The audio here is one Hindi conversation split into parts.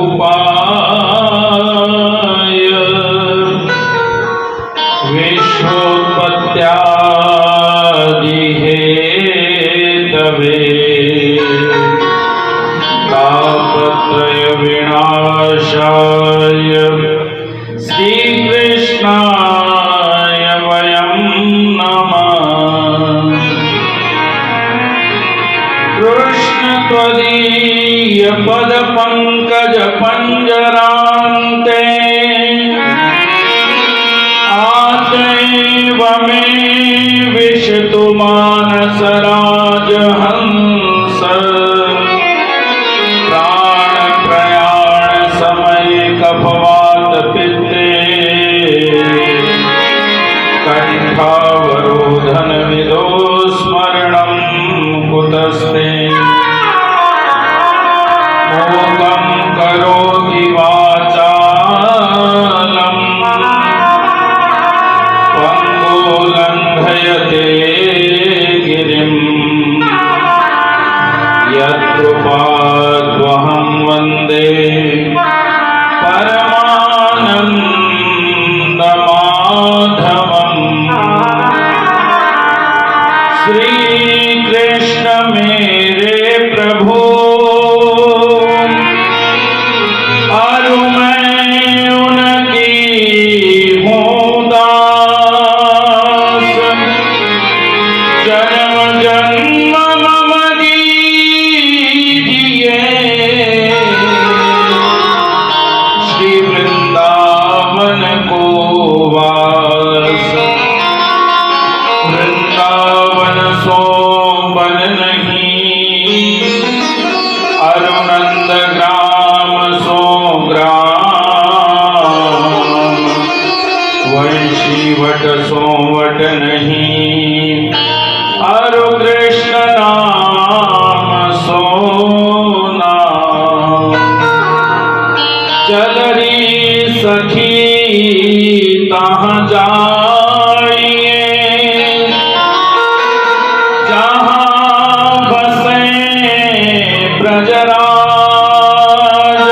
रूपाय विश्वोत्पत्त्यादिहेतवे तापत्रय विनाशाय श्रीकृष्णाय वयं नमः। कृष्ण त्वदीय पद पंकज पंजरान्ते आतैव मे विशतु मानस राजहंस। प्राण प्रयाण समय कफवात पित्ते कंठावरोधन विदो स्मरणं कुतस्ते। मूकं करोति वाचालं पंगुं लंघयते गिरिं। यत्कृपाद्वहं वन्दे परमानन्दमाधवम्। श्री कृष्ण मेरे प्रभु और मैं उनकी हूँ दास। जन्म जन्म मम दीजिए श्री वृंदावन को वास। वृंदावन सो बन नहीं अरुनंद ग्राम सो ग्राम। वंशी वट सो वट नहीं अरु कृष्ण नाम सो नाम। चलरी सखी तहाँ जाइए जहाँ बसे ब्रजराज।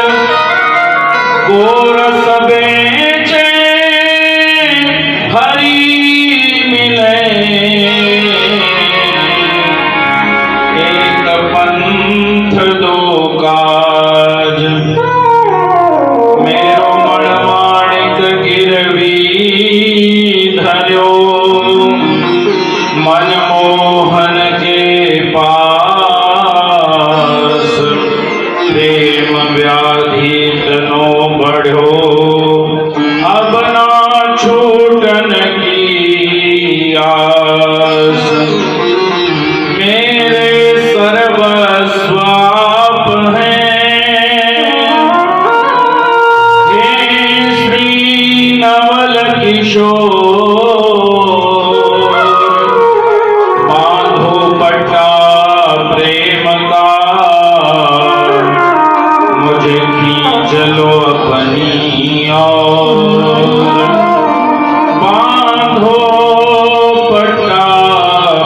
गोरस बेचे हरि मिले एक पंथ दो काज। मेरो मणमाणिक गिरवी धर्यो मनमोहन के पास। प्रेम व्याधि तनो बढ़ो अब ना छूटन की आस। मेरे सर्वस्वाप हैं हे श्री नवल किशोर। बांधो पट्टा प्रेम का मुझे खींच लो अपनी ओर। बांधो पट्टा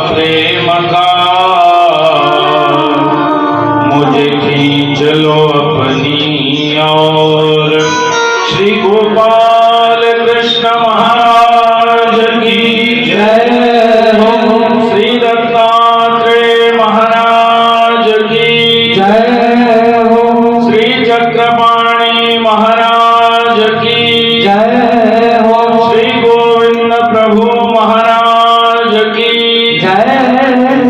प्रेम का मुझे खींच लो अपनी ओर। श्री गोपाल कृष्ण महाराज की जय हो। श्री दत्तात्रेय महाराज की जय हो। श्री चक्रपाणि महाराज की जय हो। श्री गोविंद प्रभु महाराज की जय।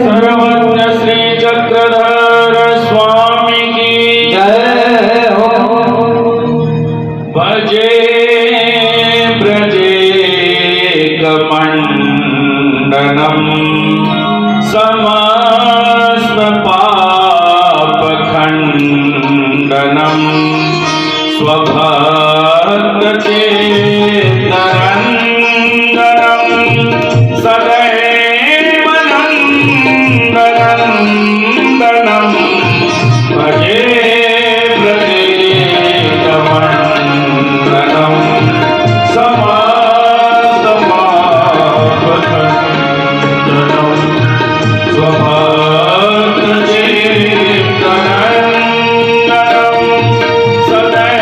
सर्वज्ञ श्री चक्रधर स्वामी की जय हो। भजे ब्रजेकमण्डनं समस्त पापखण्डनं स्वभक्तचेतरन्दनं सदैव नन्दनं। भजे ब्रजेकमण्डनं समस्त पापखण्डनं स्वभक्तचेतरन्दनं सदैव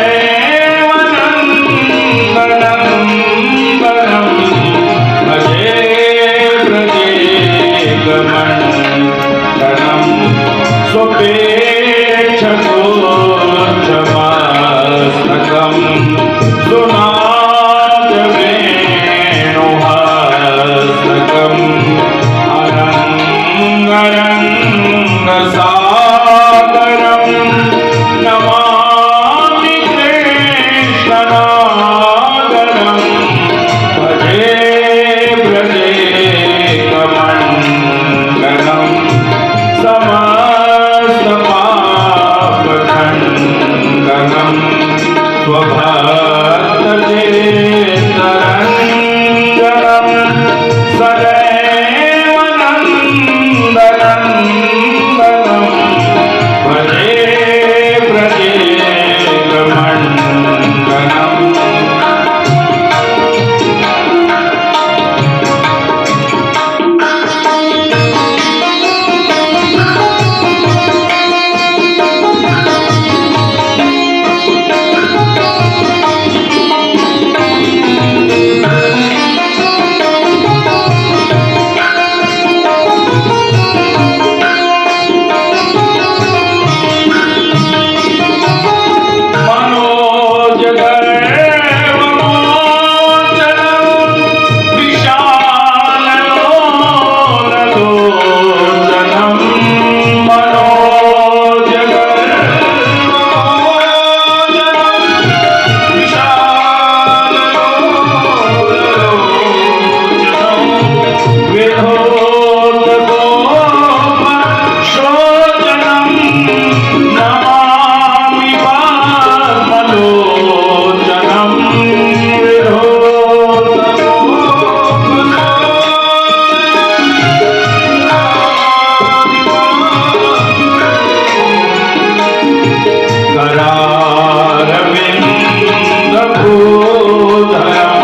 पदारविन्दभूधरम्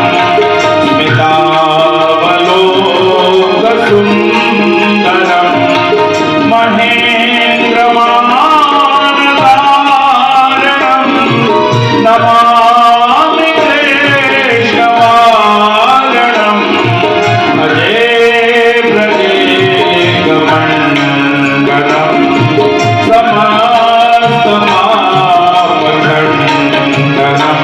स्मितावलोकसुन्दरम् महेन्द्रमानतारणम् नमामि क्लेशवारणम् भजे ब्रजेकमण्डलम् समस्तमापखण्डनम्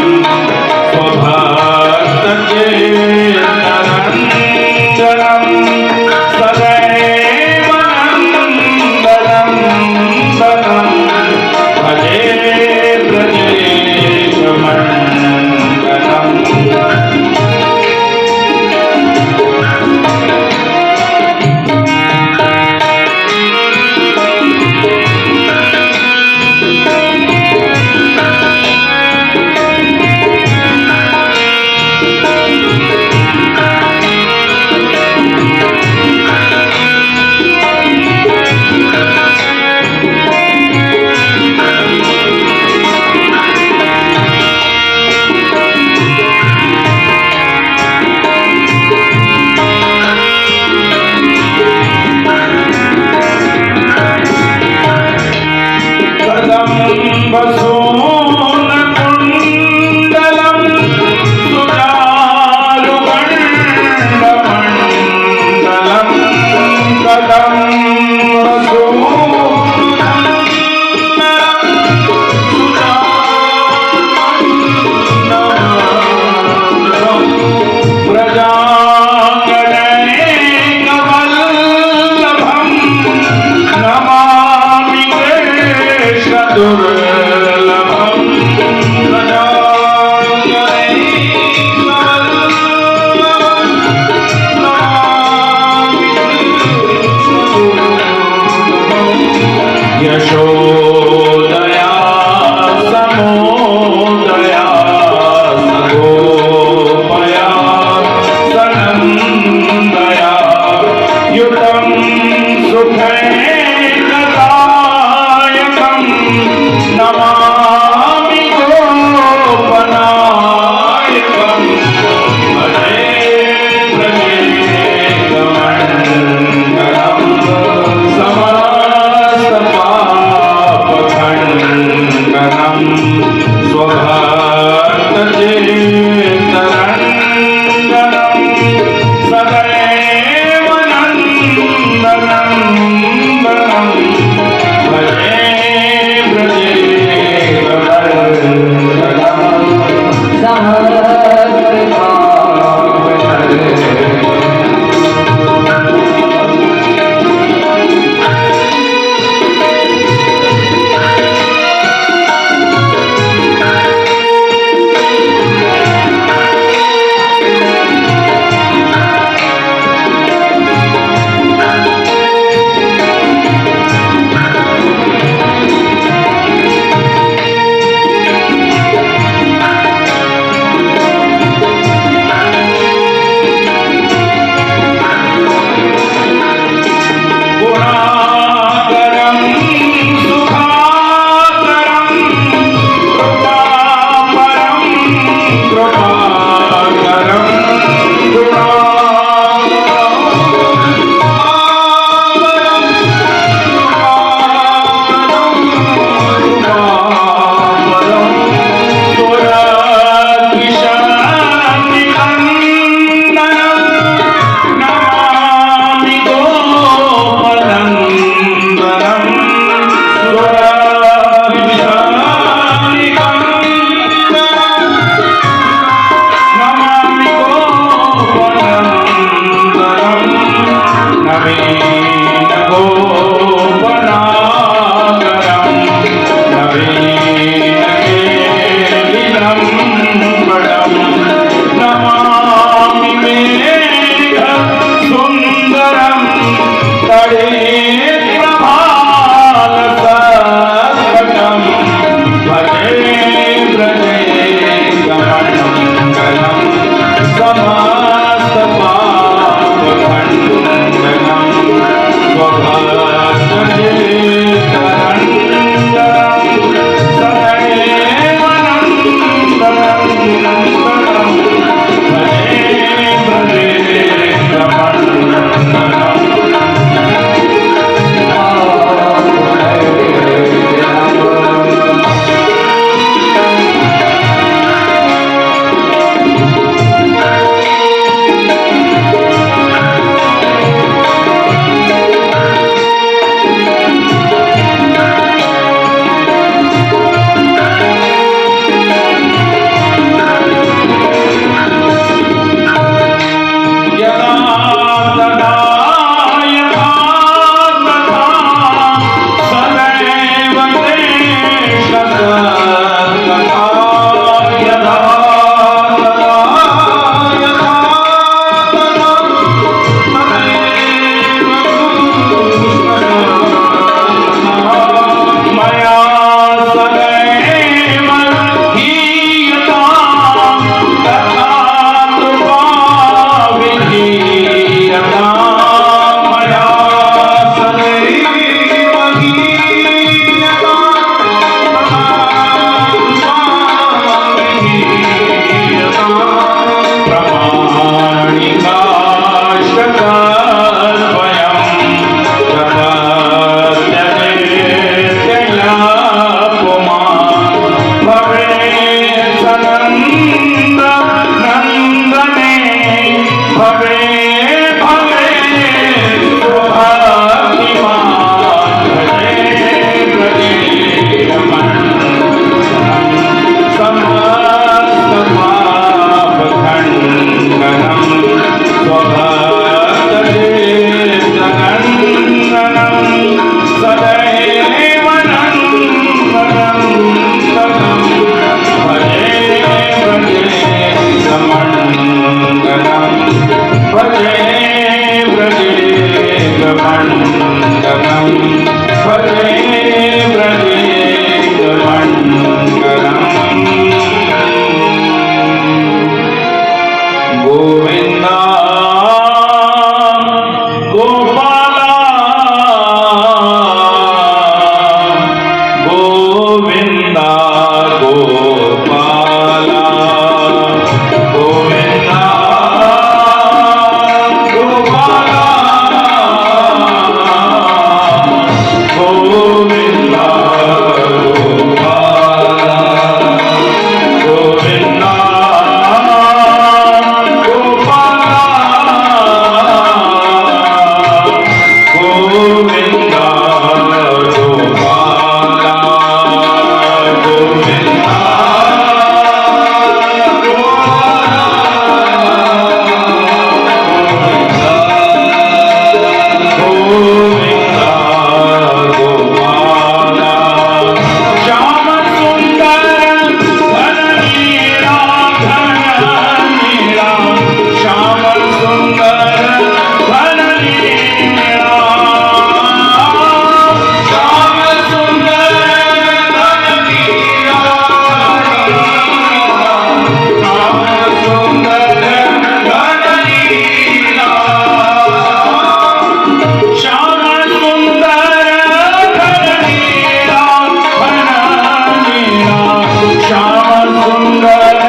सुंदर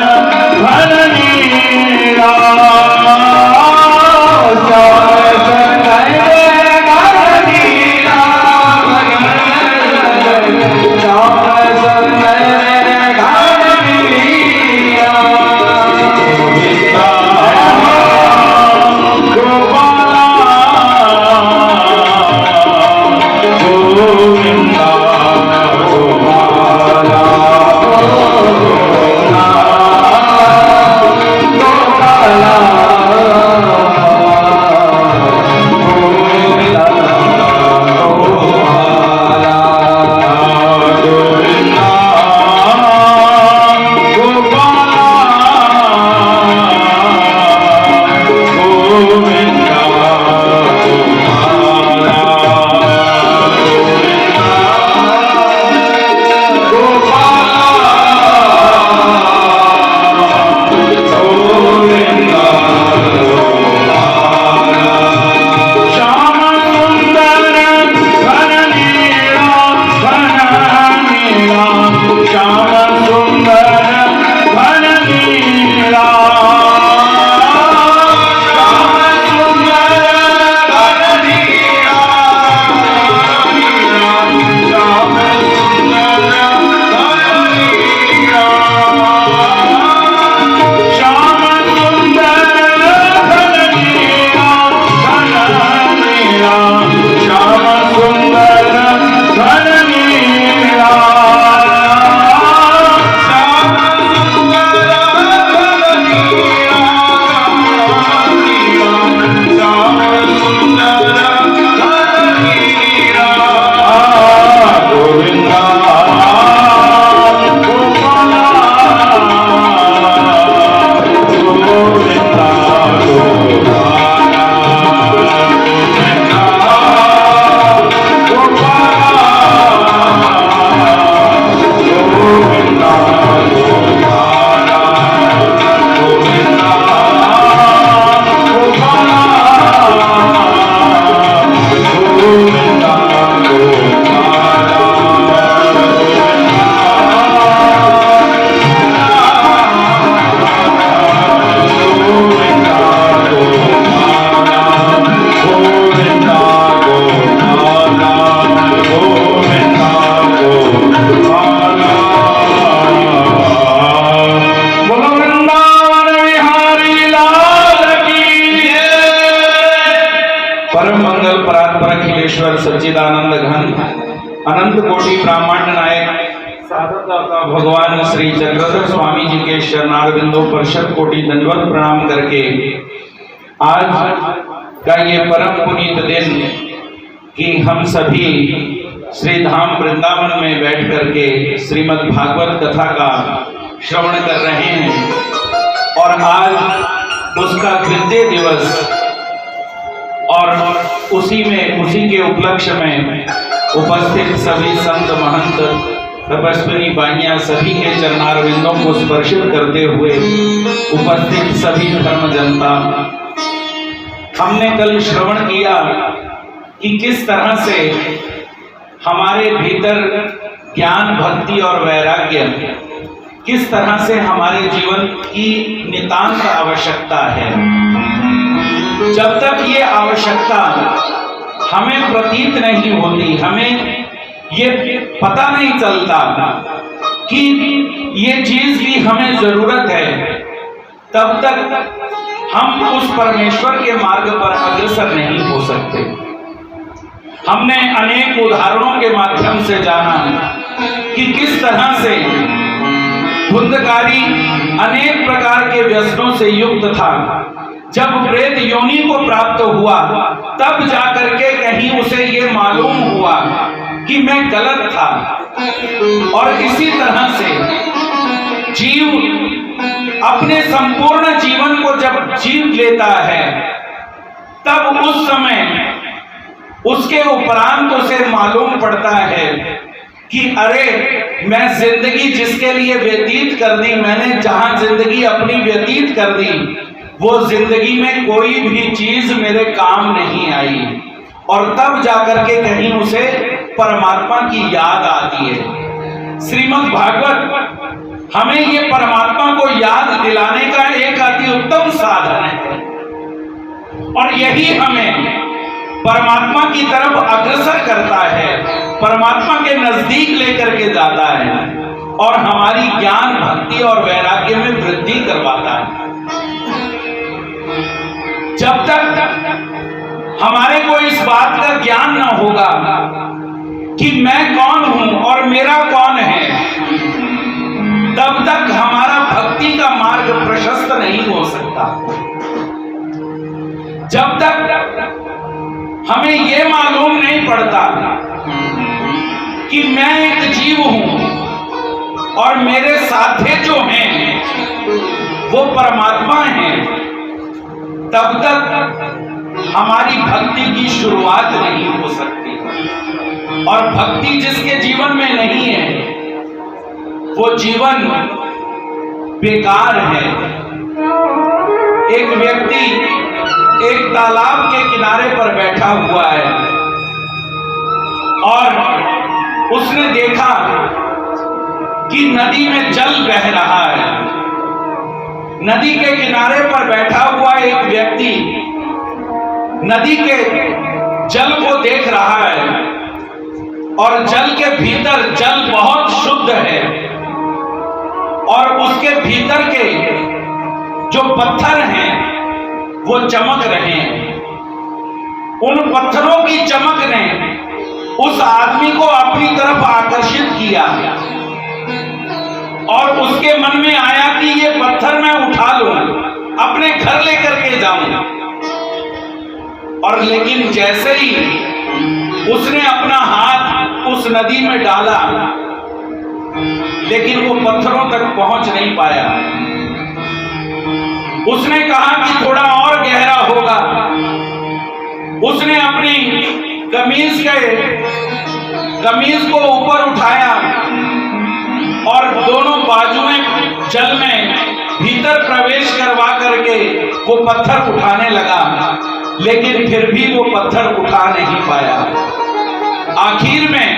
घन नीला सच्चिदानंद घन अनंत कोटि ब्रह्मांड नायक साधक भगवान श्री चक्रधर स्वामी जी के शरणारविंदों पर शत कोटि दंडवत प्रणाम करके आज का ये परम पुनीत दिन कि हम सभी श्री धाम वृंदावन में बैठ करके श्रीमद् भागवत कथा का श्रवण कर रहे हैं और आज उसका द्वितीय दिवस और उसी के उपलक्ष्य में उपस्थित सभी संत महंत तपस्विनी बाइयां सभी के चरणारविंदों को स्पर्शित करते हुए उपस्थित सभी धर्म जनता, हमने कल श्रवण किया कि किस तरह से हमारे भीतर ज्ञान भक्ति और वैराग्य किस तरह से हमारे जीवन की नितांत आवश्यकता है। जब तक ये आवश्यकता हमें प्रतीत नहीं होती, हमें ये पता नहीं चलता कि ये चीज की हमें जरूरत है, तब तक हम उस परमेश्वर के मार्ग पर अग्रसर नहीं हो सकते। हमने अनेक उदाहरणों के माध्यम से जाना कि किस तरह से धुंधकारी अनेक प्रकार के व्यसनों से युक्त था। जब प्रेत योनि को प्राप्त हुआ तब जाकर के कहीं उसे ये मालूम हुआ कि मैं गलत था। और इसी तरह से जीव अपने संपूर्ण जीवन को जब जीव लेता है तब उस समय उसके उपरांत उसे मालूम पड़ता है कि अरे मैं जिंदगी जिसके लिए व्यतीत कर दी, मैंने जहां जिंदगी अपनी व्यतीत कर दी वो जिंदगी में कोई भी चीज मेरे काम नहीं आई। और तब जाकर के कहीं उसे परमात्मा की याद आती है। श्रीमद् भागवत हमें ये परमात्मा को याद दिलाने का एक अति उत्तम साधन है और यही हमें परमात्मा की तरफ अग्रसर करता है, परमात्मा के नजदीक लेकर के जाता है और हमारी ज्ञान, भक्ति और वैराग्य में वृद्धि करवाता है। जब तक हमारे को इस बात का ज्ञान न होगा कि मैं कौन हूं और मेरा कौन है, तब तक हमारा भक्ति का मार्ग प्रशस्त नहीं हो सकता। जब तक हमें यह मालूम नहीं पड़ता कि मैं एक जीव हूं और मेरे साथी जो हैं वो परमात्मा हैं, तब तक हमारी भक्ति की शुरुआत नहीं हो सकती। और भक्ति जिसके जीवन में नहीं है वो जीवन बेकार है। एक व्यक्ति एक तालाब के किनारे पर बैठा हुआ है और उसने देखा कि नदी में जल बह रहा है। नदी के किनारे पर बैठा हुआ एक व्यक्ति नदी के जल को देख रहा है और जल के भीतर जल बहुत शुद्ध है और उसके भीतर के जो पत्थर हैं वो चमक रहे हैं। उन पत्थरों की चमक ने उस आदमी को अपनी तरफ आकर्षित किया और उसके मन में आया कि ये पत्थर मैं उठा लूं, अपने घर लेकर के जाऊं। और लेकिन जैसे ही उसने अपना हाथ उस नदी में डाला, लेकिन वो पत्थरों तक पहुंच नहीं पाया। उसने कहा कि थोड़ा और गहरा होगा। उसने अपनी कमीज को ऊपर उठाया और दोनों बाजुएं जल में भीतर प्रवेश करवा करके वो पत्थर उठाने लगा, लेकिन फिर भी वो पत्थर उठा नहीं पाया। आखिर में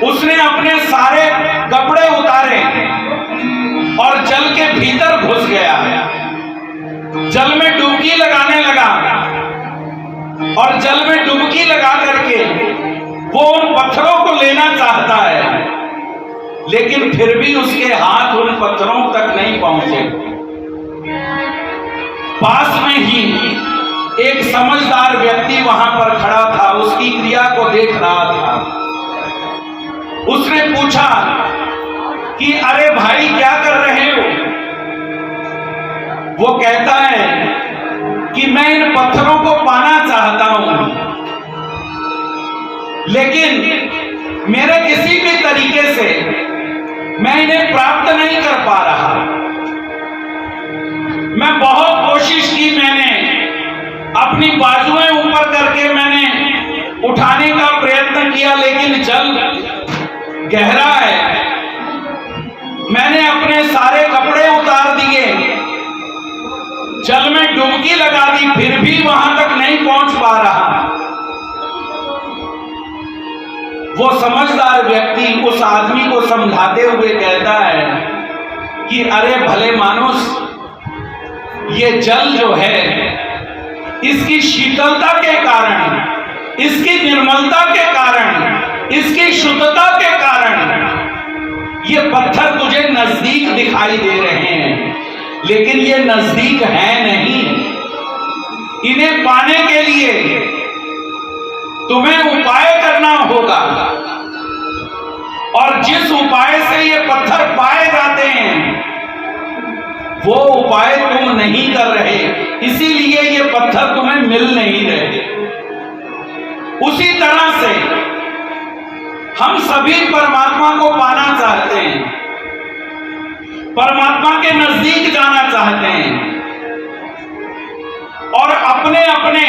उसने अपने सारे कपड़े उतारे और जल के भीतर घुस गया, जल में डुबकी लगाने लगा और जल में डुबकी लगा करके वो उन पत्थरों को लेना चाहता है, लेकिन फिर भी उसके हाथ उन पत्थरों तक नहीं पहुंचे। पास में ही एक समझदार व्यक्ति वहां पर खड़ा था, उसकी क्रिया को देख रहा था। उसने पूछा कि अरे भाई क्या कर रहे हो? वो कहता है कि मैं इन पत्थरों को पाना चाहता हूं, लेकिन मेरे किसी भी तरीके से मैं इन्हें प्राप्त नहीं कर पा रहा। मैं बहुत कोशिश की, मैंने अपनी बाजुएं ऊपर करके मैंने उठाने का प्रयत्न किया, लेकिन जल गहरा है। मैंने अपने सारे कपड़े उतार दिए, जल में डुबकी लगा दी, फिर भी वहां तक नहीं पहुंच पा रहा। वो समझदार व्यक्ति उस आदमी को समझाते हुए कहता है कि अरे भले मानुस, ये जल जो है इसकी शीतलता के कारण, इसकी निर्मलता के कारण, इसकी शुद्धता के कारण ये पत्थर तुझे नजदीक दिखाई दे रहे हैं, लेकिन ये नजदीक है नहीं। इन्हें पाने के लिए तुम्हें उपाय करना होगा, और जिस उपाय से ये पत्थर पाए जाते हैं वो उपाय तुम नहीं कर रहे, इसीलिए ये पत्थर तुम्हें मिल नहीं रहे। उसी तरह से हम सभी परमात्मा को पाना चाहते हैं, परमात्मा के नजदीक जाना चाहते हैं, और अपने अपने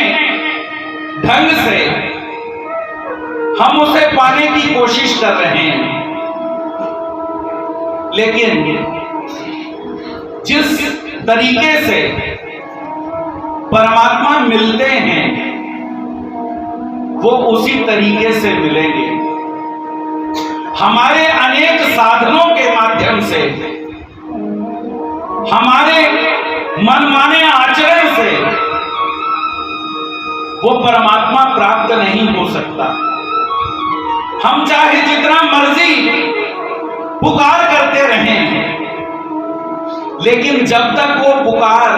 ढंग से हम उसे पाने की कोशिश कर रहे हैं। लेकिन जिस तरीके से परमात्मा मिलते हैं वो उसी तरीके से मिलेंगे। हमारे अनेक साधनों के माध्यम से, हमारे मनमाने आचरण से वो परमात्मा प्राप्त नहीं हो सकता। हम चाहे जितना मर्जी पुकार करते रहें, लेकिन जब तक वो पुकार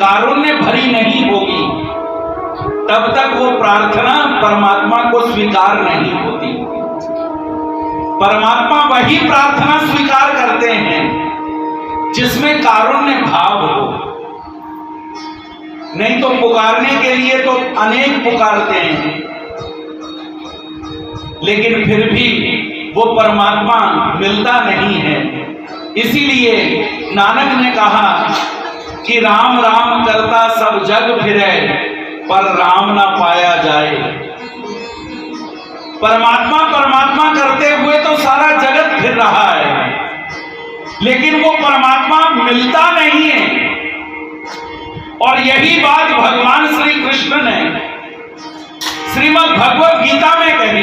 कारुण्य भरी नहीं होगी, तब तक वो प्रार्थना परमात्मा को स्वीकार नहीं होती। परमात्मा वही प्रार्थना स्वीकार करते हैं जिसमें कारुण्य भाव हो। नहीं तो पुकारने के लिए तो अनेक पुकारते हैं, लेकिन फिर भी वो परमात्मा मिलता नहीं है। इसीलिए नानक ने कहा कि राम राम करता सब जग फिरे, पर राम ना पाया जाए। परमात्मा परमात्मा करते हुए तो सारा जगत फिर रहा है, लेकिन वो परमात्मा मिलता नहीं है। और यही बात भगवान श्री कृष्ण ने श्रीमद् भगवत गीता में कही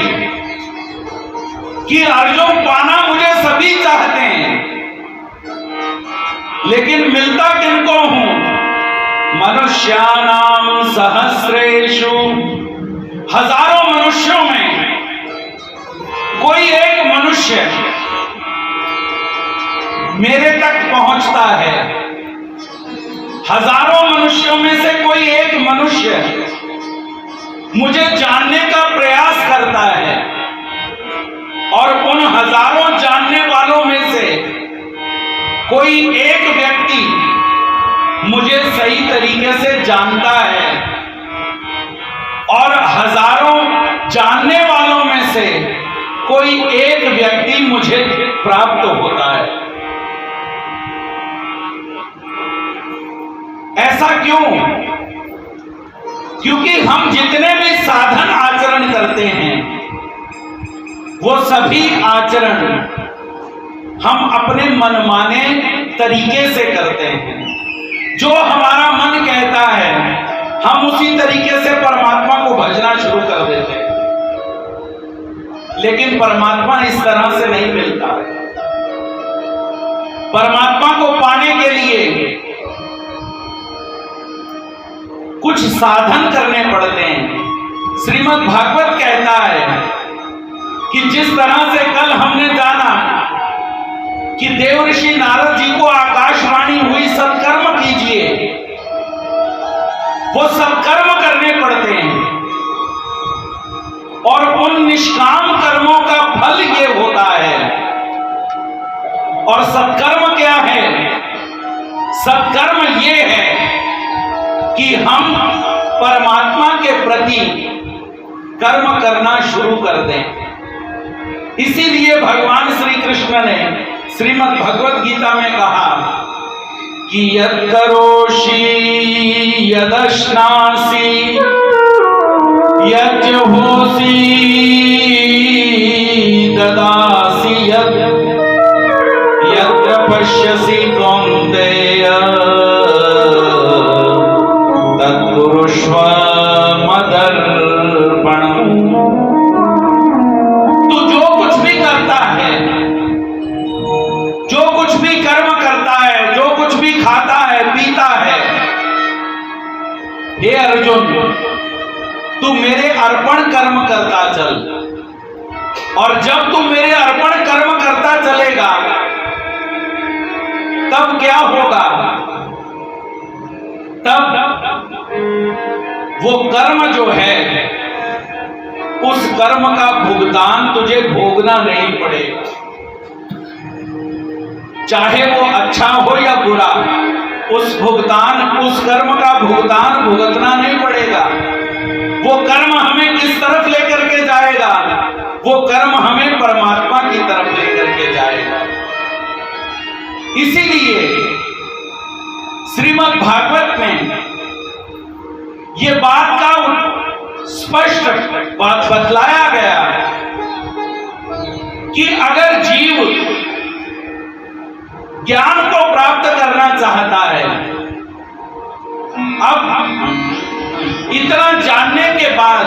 कि अर्जुन, पाना मुझे सभी चाहते हैं, लेकिन मिलता किनको हूं? मनुष्यानाम सहस्रेषु, हजारों मनुष्यों में कोई एक मनुष्य मेरे तक पहुंचता है। हजारों मनुष्यों में से कोई एक मनुष्य मुझे जानने का प्रयास करता है, और उन हजारों जानने वालों में से कोई एक व्यक्ति मुझे सही तरीके से जानता है, और हजारों जानने वालों में से कोई एक व्यक्ति मुझे प्राप्त होता है। ऐसा क्यों? क्योंकि हम जितने भी साधन आचरण करते हैं, वो सभी आचरण हम अपने मनमाने तरीके से करते हैं। जो हमारा मन कहता है, हम उसी तरीके से परमात्मा को भजना शुरू कर देते हैं। लेकिन परमात्मा इस तरह से नहीं मिलता है। परमात्मा को पाने के लिए कुछ साधन करने पड़ते हैं। श्रीमद् भागवत कहता है कि जिस तरह से कल हमने जाना कि देवर्षि नारद जी को आकाशवाणी हुई, सत्कर्म कीजिए, वो सत्कर्म करने पड़ते हैं। और उन निष्काम कर्मों का फल ये होता है। और सत्कर्म क्या है? सत्कर्म ये है कि हम परमात्मा के प्रति कर्म करना शुरू कर दें। इसीलिए भगवान श्री कृष्ण ने श्रीमद् भगवत गीता में कहा कि यत् करोषि यदश्नासि यज्जुहोषि ददासि यत्र पश्यसि कौन्तेय तत्कुरुष्व मदर्पणम्। तू जो कुछ भी करता है, जो कुछ भी कर्म करता है, जो कुछ भी खाता है, पीता है, हे अर्जुन, तू मेरे अर्पण कर्म करता चल। और जब तू मेरे अर्पण कर्म करता चलेगा, तब क्या होगा? तब वो कर्म जो है, उस कर्म का भुगतान तुझे भोगना नहीं पड़ेगा। चाहे वो अच्छा हो या बुरा, उस कर्म का भुगतान भुगतना नहीं पड़ेगा। वो कर्म हमें किस तरफ लेकर के जाएगा? वो कर्म हमें परमात्मा की तरफ लेकर के जाएगा। इसीलिए श्रीमद् भागवत में ये बात का स्पष्ट बतलाया गया कि अगर जीव ज्ञान को प्राप्त करना चाहता है, अब इतना जानने के बाद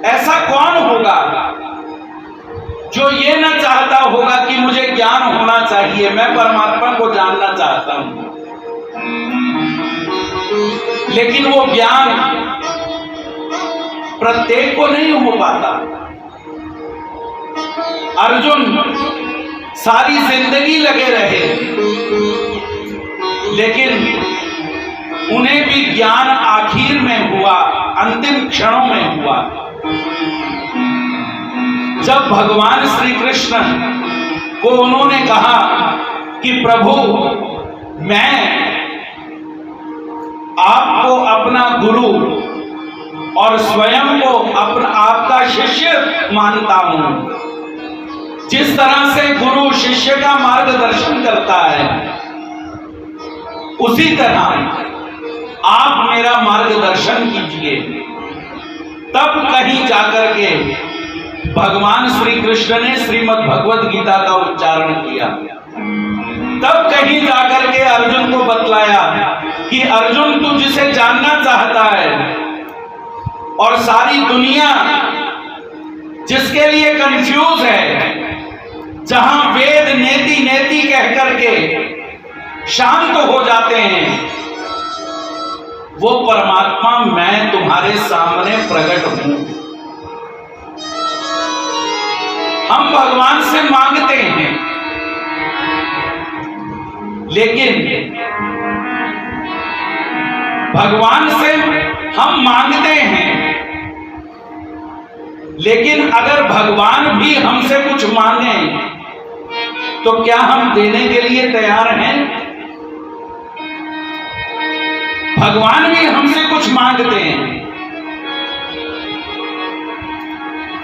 ऐसा कौन होगा जो ये न चाहता होगा कि मुझे ज्ञान होना चाहिए, मैं परमात्मा को जानना चाहता हूं। लेकिन वो ज्ञान प्रत्येक को नहीं हो पाता। अर्जुन सारी जिंदगी लगे रहे, लेकिन उन्हें भी ज्ञान आखिर में हुआ, अंतिम क्षणों में हुआ, जब भगवान श्री कृष्ण को उन्होंने कहा कि प्रभु मैं आपको अपना गुरु और स्वयं को अपना आपका शिष्य मानता हूं। जिस तरह से गुरु शिष्य का मार्गदर्शन करता है, उसी तरह आप मेरा मार्गदर्शन कीजिए। तब कहीं जाकर के भगवान श्री कृष्ण ने श्रीमद् भगवत गीता का उच्चारण किया। तब कहीं जाकर के अर्जुन को बतलाया कि अर्जुन तू जिसे जानना चाहता है और सारी दुनिया जिसके लिए कंफ्यूज है, जहां वेद नेति नेति कह करके शांत हो जाते हैं, वो परमात्मा मैं तुम्हारे सामने प्रकट हूं। हम भगवान से मांगते हैं, लेकिन भगवान से हम मांगते हैं, लेकिन अगर भगवान भी हमसे कुछ मांगे तो क्या हम देने के लिए तैयार हैं? भगवान भी हमसे कुछ मांगते हैं,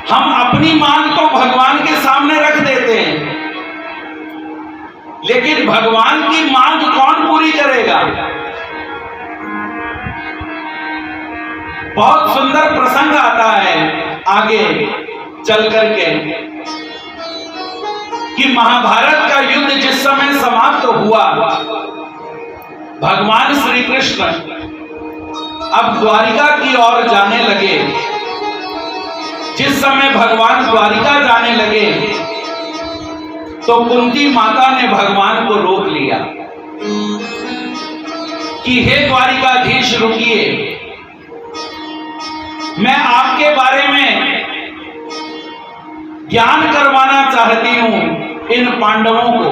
हम अपनी मांग तो भगवान के सामने रख देते हैं, लेकिन भगवान की मांग कौन पूरी करेगा? बहुत सुंदर प्रसंग आता है आगे चल करके कि महाभारत का युद्ध जिस समय समाप्त हुआ, भगवान श्री कृष्ण अब द्वारिका की ओर जाने लगे। जिस समय भगवान द्वारिका जाने लगे तो कुंती माता ने भगवान को रोक लिया कि हे द्वारिकाधीश रुकिए, मैं आपके बारे में ज्ञान करवाना चाहती हूं इन पांडवों को।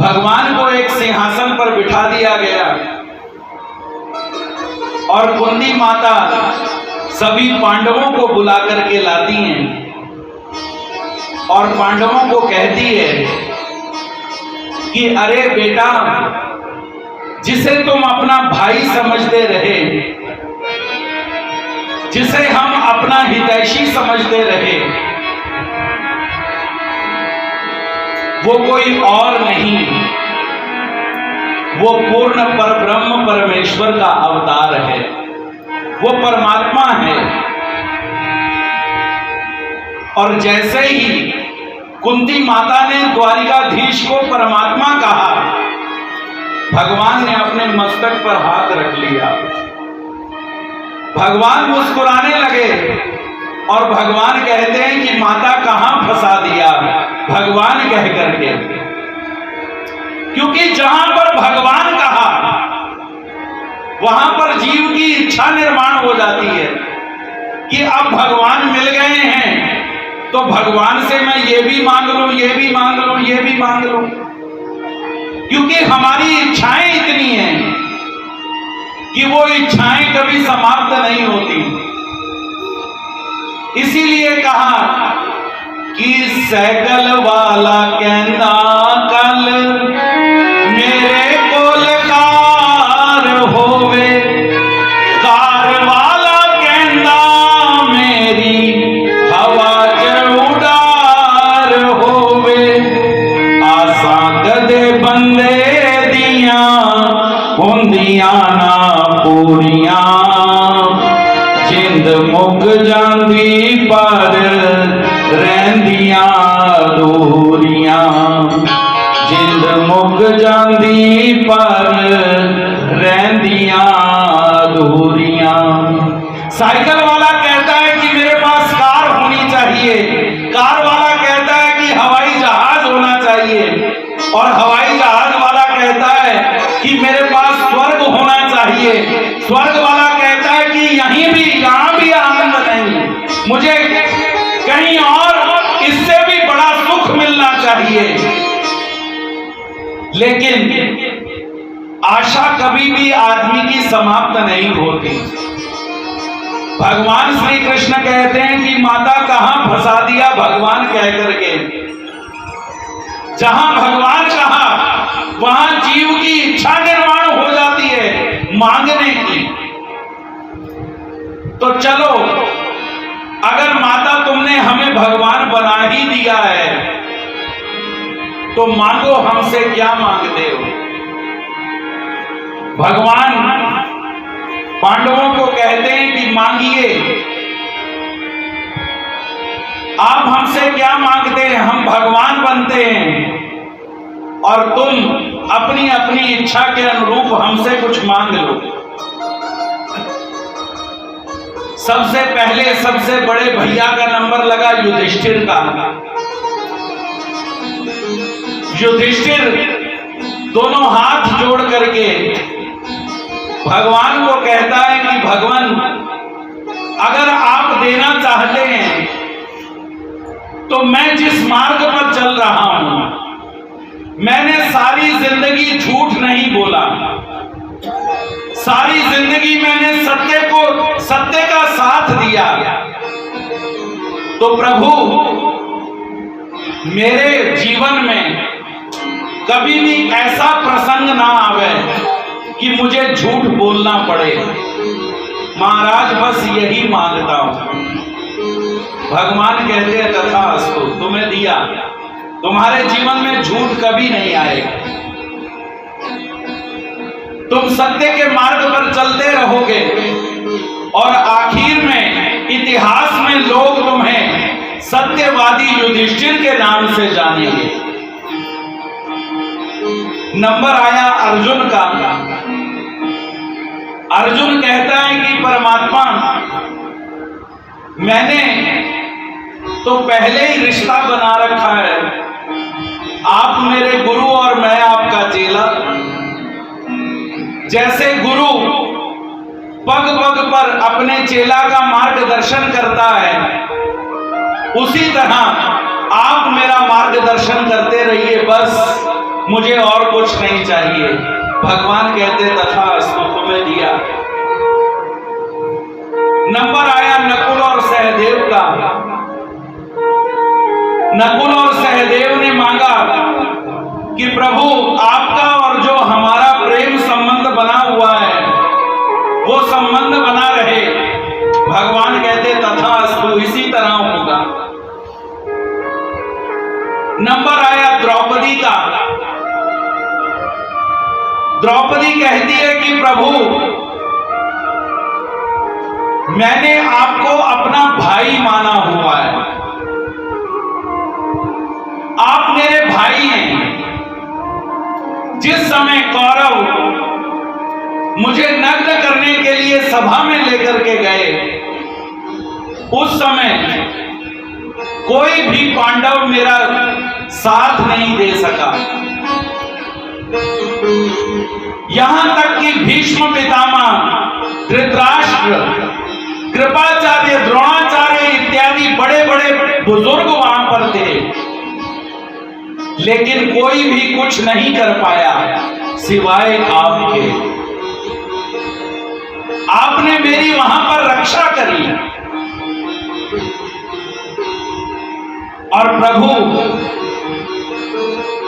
भगवान को एक सिंहासन पर बिठा दिया गया और कुंती माता सभी पांडवों को बुला करके लाती हैं और पांडवों को कहती है कि अरे बेटा, जिसे तुम अपना भाई समझते रहे, जिसे हम अपना हितैषी समझते रहे, वो कोई और नहीं, वो पूर्ण परब्रह्म परमेश्वर का अवतार है, वो परमात्मा है। और जैसे ही कुंती माता ने द्वारिकाधीश को परमात्मा कहा, भगवान ने अपने मस्तक पर हाथ रख लिया। भगवान मुस्कुराने लगे और भगवान कहते हैं कि माता कहां फंसा दिया भगवान कह करके, क्योंकि जहां पर भगवान कहा वहां पर जीव की इच्छा निर्माण हो जाती है कि अब भगवान मिल गए हैं तो भगवान से मैं ये भी मांग लूं, ये भी मांग लूं, ये भी मांग लूं, क्योंकि हमारी इच्छाएं इतनी हैं कि वो इच्छाएं कभी समाप्त नहीं होती। इसीलिए कहा कि सैकल वाला कहना कल मेरे कोल कार होवे, कार वाला कहना मेरी हवा च उडार होवे, आसा कदे बंदे दियां होंदियां ना पूरियां, जिंद मुक जांदी पर रहंदियां दूरियां, जिंद मुक जांदी पर रहंदियां दुनिया। साइकिल वाला कहता है कि मेरे पास कार होनी चाहिए, कार वाला कहता है कि हवाई जहाज होना चाहिए, और हवाई जहाज वाला कहता है कि मेरे पास स्वर्ग होना चाहिए, स्वर्ग वाला कहता है कि यहाँ भी आनंद नहीं, मुझे कहीं और इससे भी बड़ा सुख मिलना चाहिए। लेकिन आशा कभी भी आदमी की समाप्त नहीं होती। भगवान श्री कृष्ण कहते हैं कि माता कहां फंसा दिया भगवान कह करके, जहां भगवान कहा वहां जीव की इच्छा निर्माण हो जाती है मांगने की। तो चलो, अगर माता तुमने हमें भगवान बना ही दिया है तो मांगो, हमसे क्या मांगते हो। भगवान पांडवों को कहते हैं कि मांगिए, आप हमसे क्या मांगते हैं, हम भगवान बनते हैं और तुम अपनी अपनी इच्छा के अनुरूप हमसे कुछ मांग लो। सबसे पहले सबसे बड़े भैया का नंबर लगा युधिष्ठिर का। युधिष्ठिर दोनों हाथ जोड़ करके भगवान को कहता है कि भगवान, अगर आप देना चाहते हैं तो मैं जिस मार्ग पर चल रहा हूं, मैंने सारी जिंदगी झूठ नहीं बोला, सारी जिंदगी मैंने सत्य का साथ दिया। तो प्रभु, मेरे जीवन में कभी भी ऐसा प्रसंग ना आवे कि मुझे झूठ बोलना पड़े। महाराज बस यही मांगता हूं। भगवान कहते हैं तथास्तु, तुम्हें दिया, तुम्हारे जीवन में झूठ कभी नहीं आएगा, तुम सत्य के मार्ग पर चलते रहोगे और आखिर में इतिहास में लोग तुम्हें सत्यवादी युधिष्ठिर के नाम से जानेंगे। नंबर आया अर्जुन का। अर्जुन कहता है कि परमात्मा, मैंने तो पहले ही रिश्ता बना रखा है, आप मेरे गुरु और मैं आपका चेला। जैसे गुरु पग पग पर अपने चेला का मार्गदर्शन करता है, उसी तरह आप मेरा मार्गदर्शन करते रहिए, बस मुझे और कुछ नहीं चाहिए। भगवान कहते तथास्तु, तुम्हें दिया। नंबर आया नकुल और सहदेव का। नकुल और सहदेव ने मांगा कि प्रभु, आपका और जो हमारा प्रेम संबंध बना हुआ है वो संबंध बना रहे। भगवान कहते तथास्तु, इसी तरह होगा। नंबर आया द्रौपदी का। द्रौपदी कहती है कि प्रभु, मैंने आपको अपना भाई माना हुआ है, आप मेरे भाई हैं। जिस समय कौरव मुझे नग्न करने के लिए सभा में लेकर के गए, उस समय कोई भी पांडव मेरा साथ नहीं दे सका। यहां तक कि भीष्म पितामह, धृतराष्ट्र, कृपाचार्य, द्रोणाचार्य इत्यादि बड़े बड़े बुजुर्ग वहां पर थे, लेकिन कोई भी कुछ नहीं कर पाया सिवाय आपके। आपने मेरी वहां पर रक्षा करी। और प्रभु,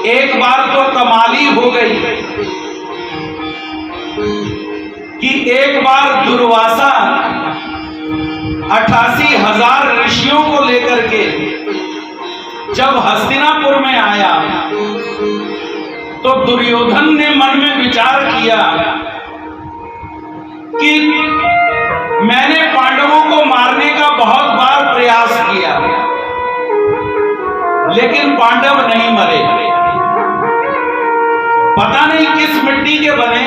एक बार तो कमाली हो गई कि एक बार दुर्वासा 88,000 ऋषियों को लेकर के जब हस्तिनापुर में आया तो दुर्योधन ने मन में विचार किया कि मैंने पांडवों को मारने का बहुत बार प्रयास किया, लेकिन पांडव नहीं मरे। पता नहीं किस मिट्टी के बने,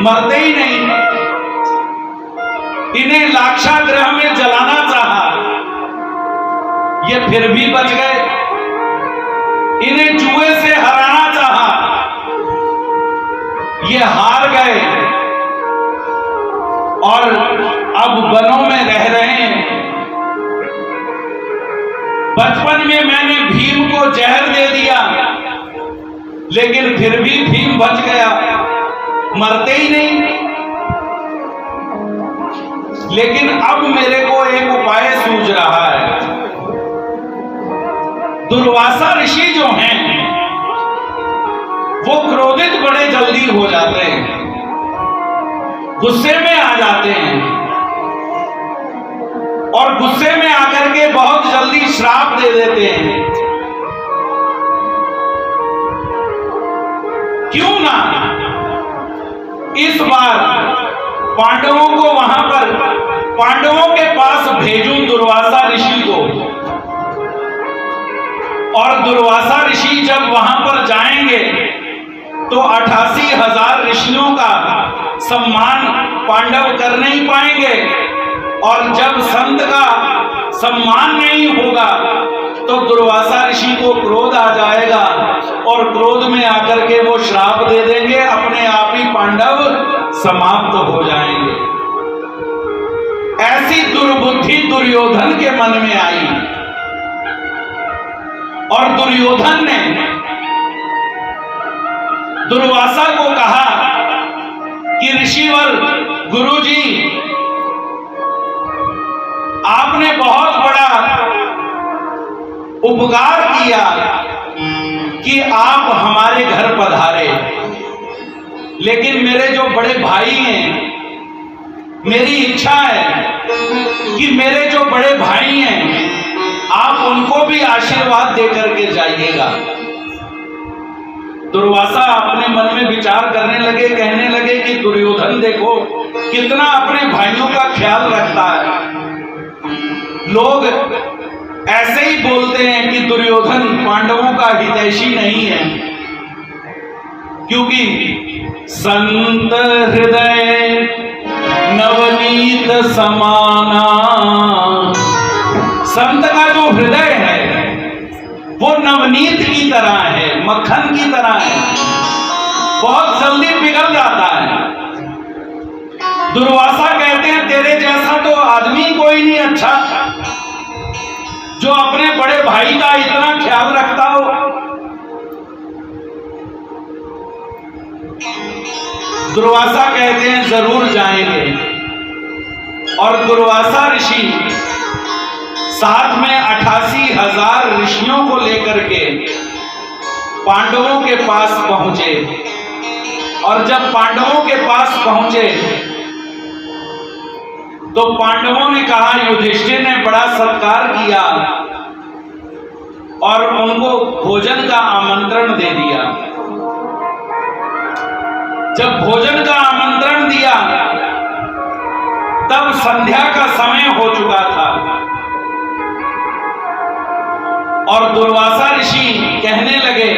मरते ही नहीं। इन्हें लाक्षागृह में जलाना चाहा, ये फिर भी बच गए। इन्हें जुए से हराना चाहा, ये हार गए और अब वनों में रह रहे हैं। बचपन में मैंने भीम को जहर दे दिया, लेकिन फिर भी भीम बच गया, मरते ही नहीं। लेकिन अब मेरे को एक उपाय सूझ रहा है। दुर्वासा ऋषि जो हैं वो क्रोधित बड़े जल्दी हो जाते हैं, गुस्से में आ जाते हैं और गुस्से में आकर के बहुत जल्दी श्राप दे देते हैं। क्यों ना इस बार पांडवों को वहां पर पांडवों के पास भेजूं दुर्वासा ऋषि को, और दुर्वासा ऋषि जब वहां पर जाएंगे तो 88,000 ऋषियों का सम्मान पांडव कर नहीं पाएंगे, और जब संत का सम्मान नहीं होगा तो दुर्वासा ऋषि को क्रोध आ जाएगा और क्रोध में आकर के वो श्राप दे देंगे, अपने आप ही पांडव समाप्त हो जाएंगे। ऐसी दुर्बुद्धि दुर्योधन के मन में आई और दुर्योधन ने दुर्वासा को कहा कि ऋषिवर गुरुजी, आपने बहुत बड़ा उपकार किया कि आप हमारे घर पधारे, लेकिन मेरे जो बड़े भाई हैं, मेरी इच्छा है कि मेरे जो बड़े भाई हैं आप उनको भी आशीर्वाद देकर के जाइएगा। दुर्वासा अपने मन में विचार करने लगे, कहने लगे कि दुर्योधन देखो कितना अपने भाइयों का ख्याल रखता है। लोग ऐसे ही बोलते हैं कि दुर्योधन पांडवों का हितैषी नहीं है, क्योंकि संत हृदय नवनीत समाना, संत का जो हृदय है वो नवनीत की तरह है, मक्खन की तरह है, बहुत जल्दी पिघल जाता है। दुर्वासा कहते हैं तेरे जैसा तो आदमी कोई नहीं अच्छा जो अपने बड़े भाई का इतना ख्याल रखता हो। दुर्वासा कहते हैं जरूर जाएंगे, और दुर्वासा ऋषि साथ में 88,000 ऋषियों को लेकर के पांडवों के पास पहुंचे, और जब पांडवों के पास पहुंचे तो पांडवों ने कहा, युधिष्ठिर ने बड़ा सत्कार किया और उनको भोजन का आमंत्रण दे दिया। जब भोजन का आमंत्रण दिया तब संध्या का समय हो चुका था, और दुर्वासा ऋषि कहने लगे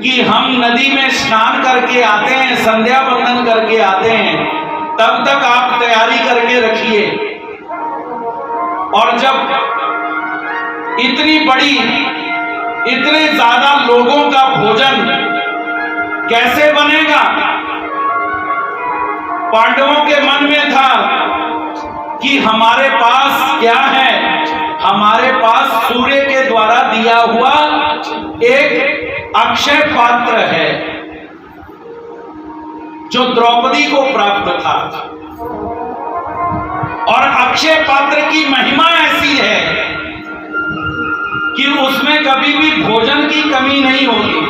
कि हम नदी में स्नान करके आते हैं, संध्या बंदन करके आते हैं, तब तक आप तैयारी करके रखिए। और जब इतनी बड़ी, इतने ज्यादा लोगों का भोजन कैसे बनेगा? पांडवों के मन में था कि हमारे पास क्या है, हमारे पास सूर्य के द्वारा दिया हुआ एक अक्षय पात्र है जो द्रौपदी को प्राप्त था, और अक्षय पात्र की महिमा ऐसी है कि उसमें कभी भी भोजन की कमी नहीं होती।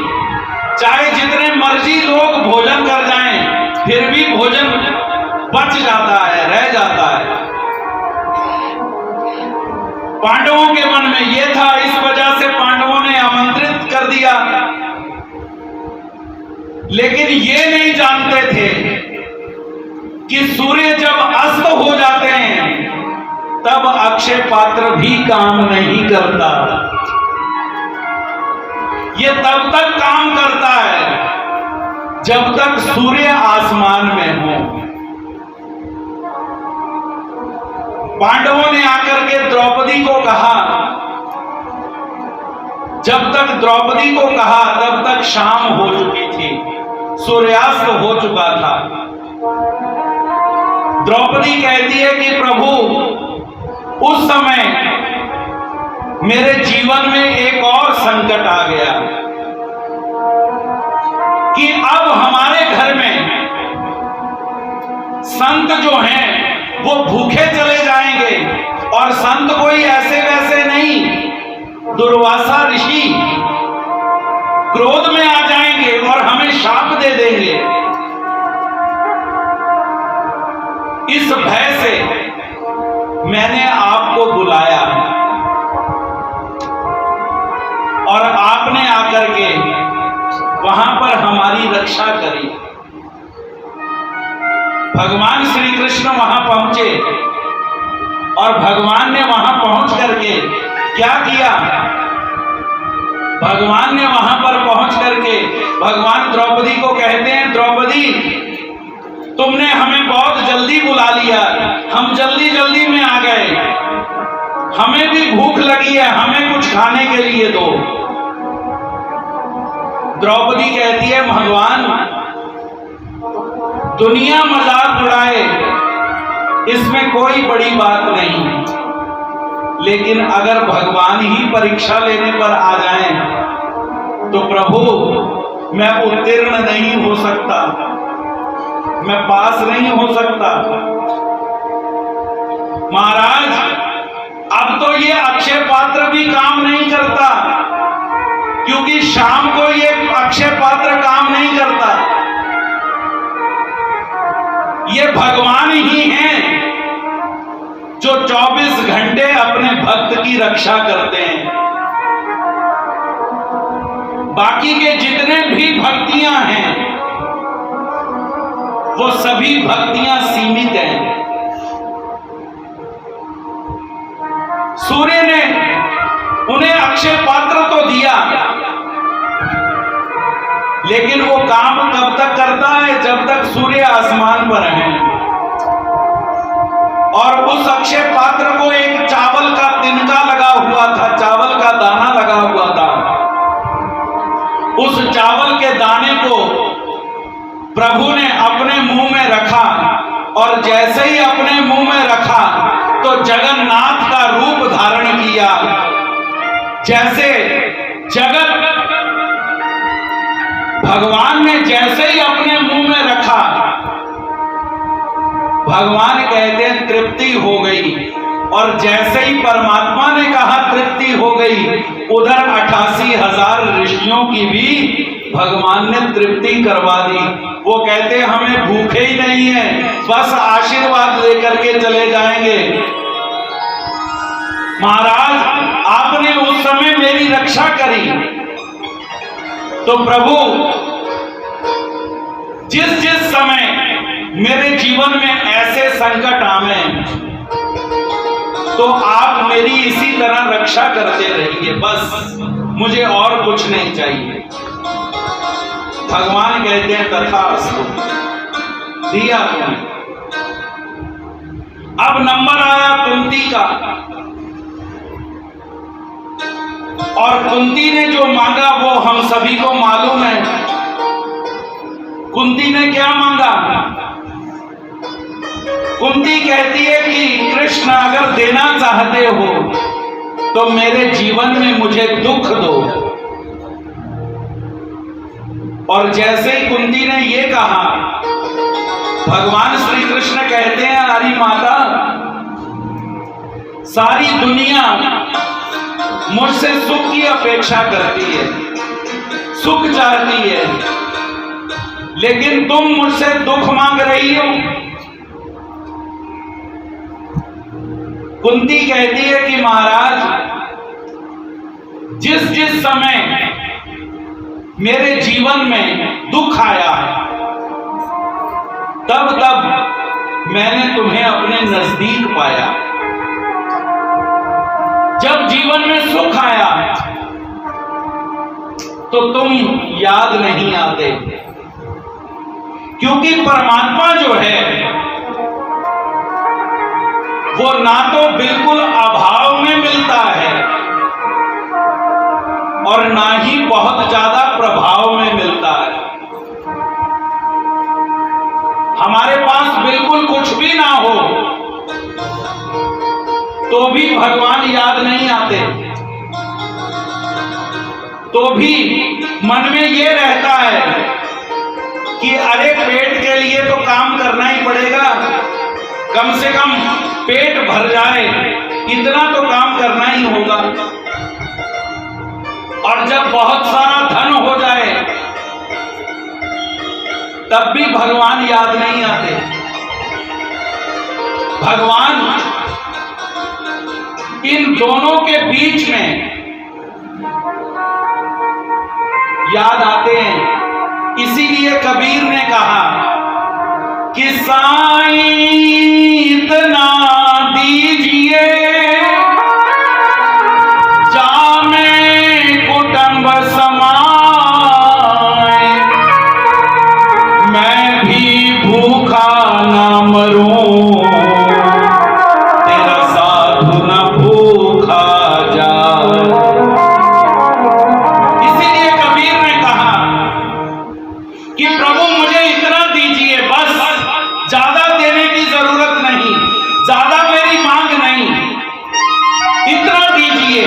चाहे जितने मर्जी लोग भोजन कर जाएं, फिर भी भोजन बच जाता है, रह जाता है। पांडवों के मन में यह था, इस वजह से पांडवों ने आमंत्रित कर दिया, लेकिन ये नहीं जानते थे कि सूर्य जब अस्त हो जाते हैं तब अक्षय पात्र भी काम नहीं करता। ये तब तक काम करता है जब तक सूर्य आसमान में हो। पांडवों ने आकर के द्रौपदी को कहा, जब तक द्रौपदी को कहा तब तक शाम हो चुकी थी, सूर्यास्त हो चुका था। द्रौपदी कहती है कि प्रभु, उस समय मेरे जीवन में एक और संकट आ गया कि अब हमारे घर में संत जो हैं वो भूखे चले जाएंगे, और संत कोई ऐसे वैसे नहीं, दुर्वासा ऋषि क्रोध में आ जाएंगे और हमें शाप दे देंगे। इस भय से मैंने आपको बुलाया और आपने आकर के वहां पर हमारी रक्षा करी। भगवान श्री कृष्ण वहां पहुंचे और भगवान ने वहां पहुंच करके क्या किया? भगवान ने वहां पर पहुंच करके भगवान द्रौपदी को कहते हैं, द्रौपदी तुमने हमें बहुत जल्दी बुला लिया, हम जल्दी जल्दी में आ गए, हमें भी भूख लगी है, हमें कुछ खाने के लिए दो। द्रौपदी कहती है, भगवान दुनिया मजाक उड़ाए इसमें कोई बड़ी बात नहीं, लेकिन अगर भगवान ही परीक्षा लेने पर आ जाएं तो प्रभु मैं उत्तीर्ण नहीं हो सकता, मैं पास नहीं हो सकता। महाराज अब तो ये अक्षय पात्र भी काम नहीं करता, क्योंकि शाम को ये अक्षय पात्र काम नहीं करता। ये भगवान ही हैं जो 24 घंटे अपने भक्त की रक्षा करते हैं। बाकी के जितने भी भक्तियां हैं वो सभी भक्तियां सीमित हैं। सूर्य ने उन्हें अक्षय पात्र तो दिया, लेकिन वो काम कब तक करता है? जब तक सूर्य आसमान पर है। और उस अक्षय पात्र को एक चावल का तिनका लगा हुआ था, चावल का दाना लगा हुआ था। उस चावल के दाने को प्रभु ने अपने मुंह में रखा, और जैसे ही अपने मुंह में रखा तो जगन्नाथ का रूप धारण किया। जैसे जगत भगवान ने जैसे ही अपने मुंह में रखा, भगवान कहते हैं तृप्ति हो गई, और जैसे ही परमात्मा ने कहा तृप्ति हो गई, उधर 88,000 ऋषियों की भी भगवान ने तृप्ति करवा दी। वो कहते हैं हमें भूखे ही नहीं है, बस आशीर्वाद लेकर के चले जाएंगे। महाराज आपने उस समय मेरी रक्षा करी, तो प्रभु जिस जिस समय मेरे जीवन में ऐसे संकट आवे तो आप मेरी इसी तरह रक्षा करते रहिए, बस मुझे और कुछ नहीं चाहिए। भगवान कहते हैं तथास्तु, दिया तुमने। अब नंबर आया कुंती का, और कुंती ने जो मांगा वो हम सभी को मालूम है। कुंती ने क्या मांगा? कुंती कहती है कि कृष्ण अगर देना चाहते हो तो मेरे जीवन में मुझे दुख दो। और जैसे ही कुंती ने ये कहा, भगवान श्री कृष्ण कहते हैं अरे माता, सारी दुनिया मुझसे सुख की अपेक्षा करती है, सुख चाहती है, लेकिन तुम मुझसे दुख मांग रही हो। कुंती कहती है कि महाराज जिस जिस समय मेरे जीवन में दुख आया, तब तब मैंने तुम्हें अपने नजदीक पाया। जब जीवन में सुख आया तो तुम याद नहीं आते, क्योंकि परमात्मा जो है वो ना तो बिल्कुल अभाव में मिलता है और ना ही बहुत ज्यादा प्रभाव में मिलता है। हमारे पास बिल्कुल कुछ भी ना हो तो भी भगवान याद नहीं आते, तो भी मन में ये रहता है कि अरे पेट के लिए तो काम करना ही पड़ेगा, कम से कम पेट भर जाए इतना तो काम करना ही होगा। और जब बहुत सारा धन हो जाए तब भी भगवान याद नहीं आते। भगवान इन दोनों के बीच में याद आते हैं। इसीलिए कबीर ने कहा कि साईं इतना दीजिए जामे कुटुंब समाए, मैं भी भूखा ना मरूं, तेरा साधु न भूखा जाए। इसीलिए कबीर ने कहा कि प्रभु मुझे इतना दीजिए, बस ज्यादा देने की जरूरत नहीं, ज्यादा मेरी मांग नहीं, इतना दीजिए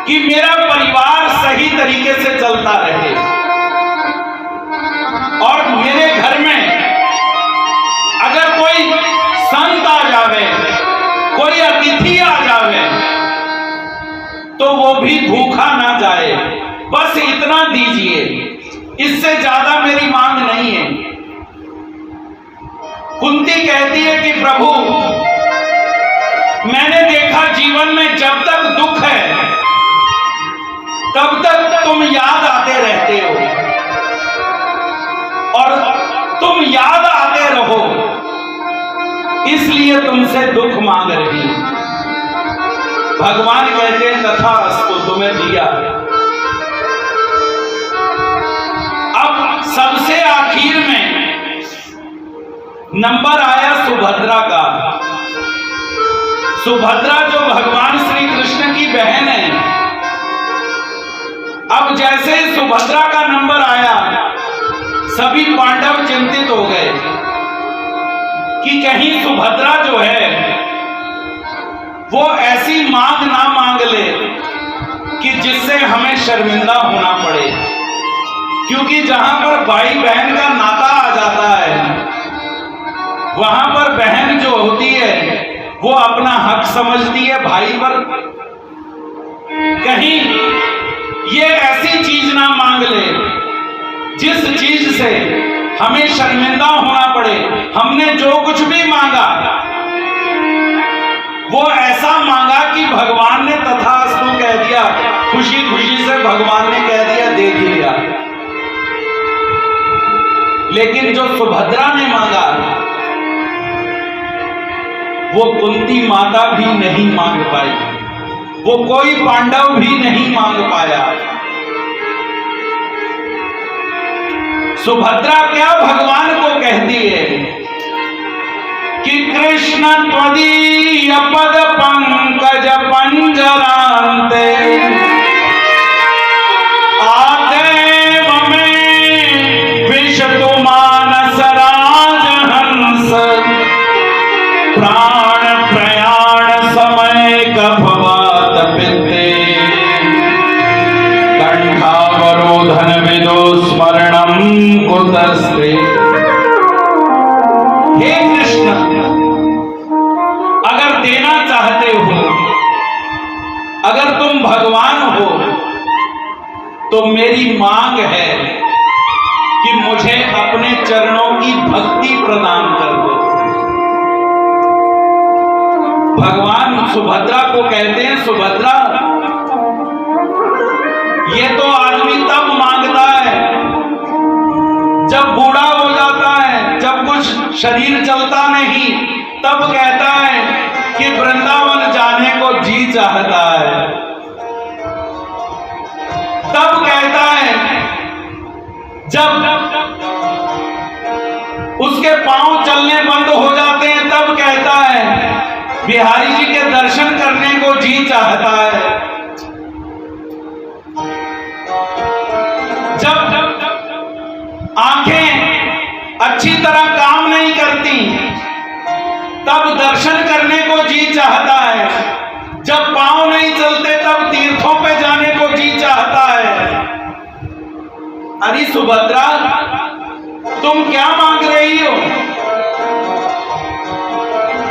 कि मेरा परिवार सही तरीके से चलता रहे और मेरे घर में अगर कोई संत आ जावे, कोई अतिथि आ जावे तो वो भी भूखा ना जाए, बस इतना दीजिए, इससे ज्यादा मेरी मांग नहीं है। कुंती कहती है कि प्रभु मैंने देखा जीवन में जब तक दुख है तब तक तुम याद आते रहते हो और तुम याद आते रहो, इसलिए तुमसे दुख मांग रही। भगवान कहते हैं तथास्तु, तुम्हें दिया। अब सबसे आखिर में नंबर आया सुभद्रा का। सुभद्रा जो भगवान श्री कृष्ण की बहन है। अब जैसे ही सुभद्रा का नंबर आया सभी पांडव चिंतित हो गए कि कहीं सुभद्रा जो है वो ऐसी मांग ना मांग ले कि जिससे हमें शर्मिंदा होना पड़े, क्योंकि जहां पर भाई बहन का नाता आ जाता है वहां पर बहन जो होती है वो अपना हक समझती है भाई पर। कहीं ये ऐसी चीज ना मांग ले जिस चीज से हमें शर्मिंदा होना पड़े। हमने जो कुछ भी मांगा वो ऐसा मांगा कि भगवान ने तथास्तु कह दिया, खुशी खुशी से भगवान ने कह दिया, दे दिया। लेकिन जो सुभद्रा ने मांगा वो कुंती माता भी नहीं मांग पाई, वो कोई पांडव भी नहीं मांग पाया। सुभद्रा क्या भगवान को कहती है कि कृष्ण त्वदीय पद पंकज पंजरांते आदेव में विशतु मानस राजहंस, प्राण प्रयाण समय कभवात पिते, कंठावरोधन विदो स्मरणम कुतस्ते। हे कृष्ण, अगर देना चाहते हो, अगर तुम भगवान हो तो मेरी मांग है कि मुझे अपने चरणों की भक्ति प्रदान कर दो। भगवान सुभद्रा को कहते हैं, सुभद्रा ये तो आदमी तब मांगता है जब बूढ़ा हो जाता है, जब कुछ शरीर चलता नहीं, तब कहता है कि वृंदावन जाने को जी चाहता है। तब कहता है जब उसके पांव चलने बंद हो जाते हैं, तब कहता है बिहारी जी के दर्शन करने को जी चाहता है। जब आंखें अच्छी तरह काम नहीं करती तब दर्शन करने को जी चाहता है। जब पांव नहीं चलते तब तीर्थों पे जाने को जी चाहता है। अरे सुभद्रा, तुम क्या मांग रही हो?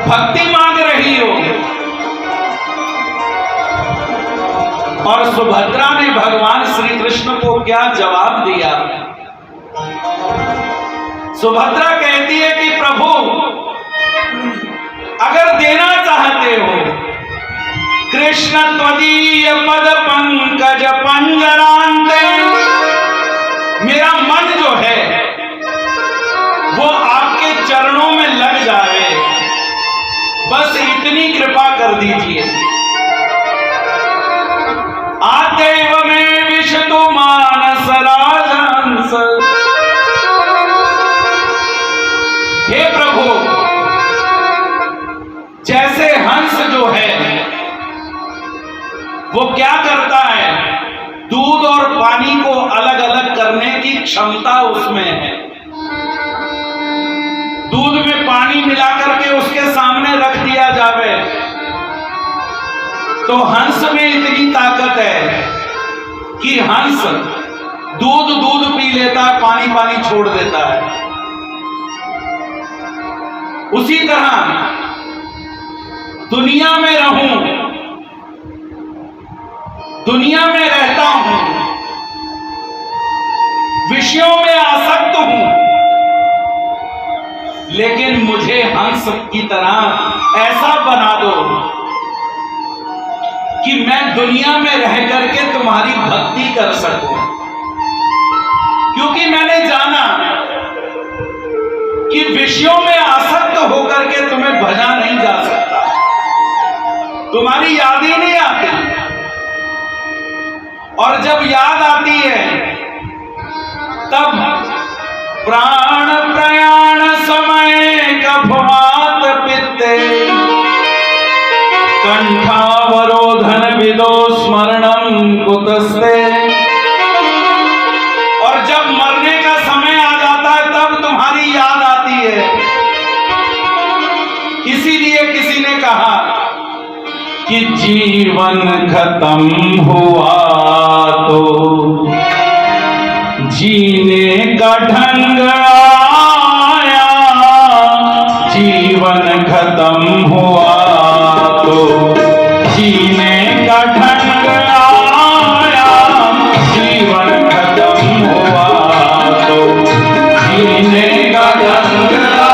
भक्ति मांग रही हो। और सुभद्रा ने भगवान श्री कृष्ण को क्या जवाब दिया? सुभद्रा कहती है कि प्रभु, अगर देना चाहते हो, कृष्ण त्वदीय पद पंकज पंजरांते, मेरा मन जो है वो आपके चरणों में लग जाए, बस इतनी कृपा कर दीजिए। आदेव में विष्णु मानस राजहंस, हे प्रभु, जैसे हंस जो है वो क्या करता है, दूध और पानी को अलग अलग करने की क्षमता उसमें है। दूध में पानी मिलाकर के उसके सामने रख दिया जावे तो हंस में इतनी ताकत है कि हंस दूध दूध पी लेता है, पानी पानी छोड़ देता है। उसी तरह दुनिया में रहूं, दुनिया में रहता हूं, विषयों में आसक्त हूं, लेकिन मुझे हंस की तरह ऐसा बना दो कि मैं दुनिया में रह करके तुम्हारी भक्ति कर सकूं। क्योंकि मैंने जाना कि विषयों में आसक्त होकर के तुम्हें भजा नहीं जा सकता, तुम्हारी याद ही नहीं आती। और जब याद आती है तब प्राण प्रयाण समय कफवात पित्ते, कंठावरोधन विदो स्मरणम कुतस्ते। और जब मरने का समय आ जाता है तब तुम्हारी याद आती है। इसीलिए किसी ने कहा कि जीवन खत्म हुआ तो जीने का ढंग आया, जीवन खत्म हुआ तो जीने का ढंग आया, जीवन खत्म हुआ तो जीने का ढंग आया।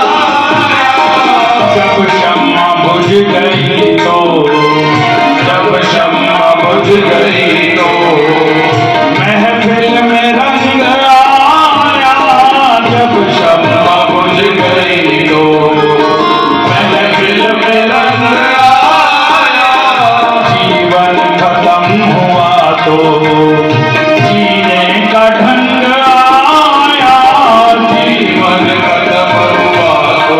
जब शम्मा बुझ गई तो, जब शम्मा बुझ गई तो महफिल में रंग आया। जब शम्मा बुझ गई तो महफिल में रंग आया। जीवन खत्म हुआ तो जीने का ढंग आया, जीवन खत्म हुआ तो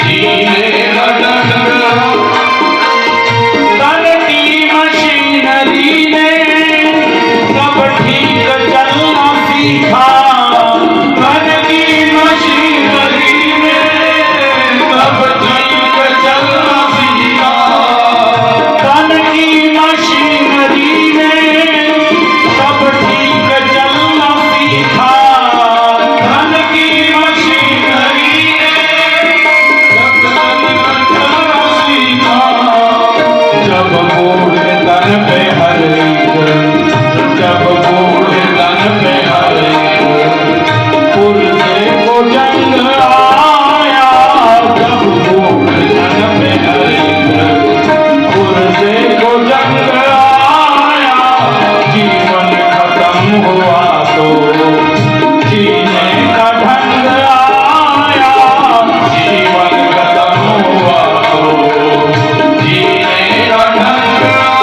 जीने का ढंग। तन की मशीनरी ने सब ठीक चलना सीखा, तन की मशीनरी ने सब ठीक चलना सीखा, तन की मशीनरी ने सब ठीक चलना सीखा, तन की मशीनरी ने सब ठीक चलना सीखा। जब बूढ़े तन पे हर एक, जब बूढ़े तन पे हर एक पुरजे को जंग आया। जब बूढ़े तन पे हर एक पुरजे को जंग आया। जीवन खत्म हुआ तो जीने का ढंग आया, जीवन खत्म हुआ तो जीने का ढंग आया।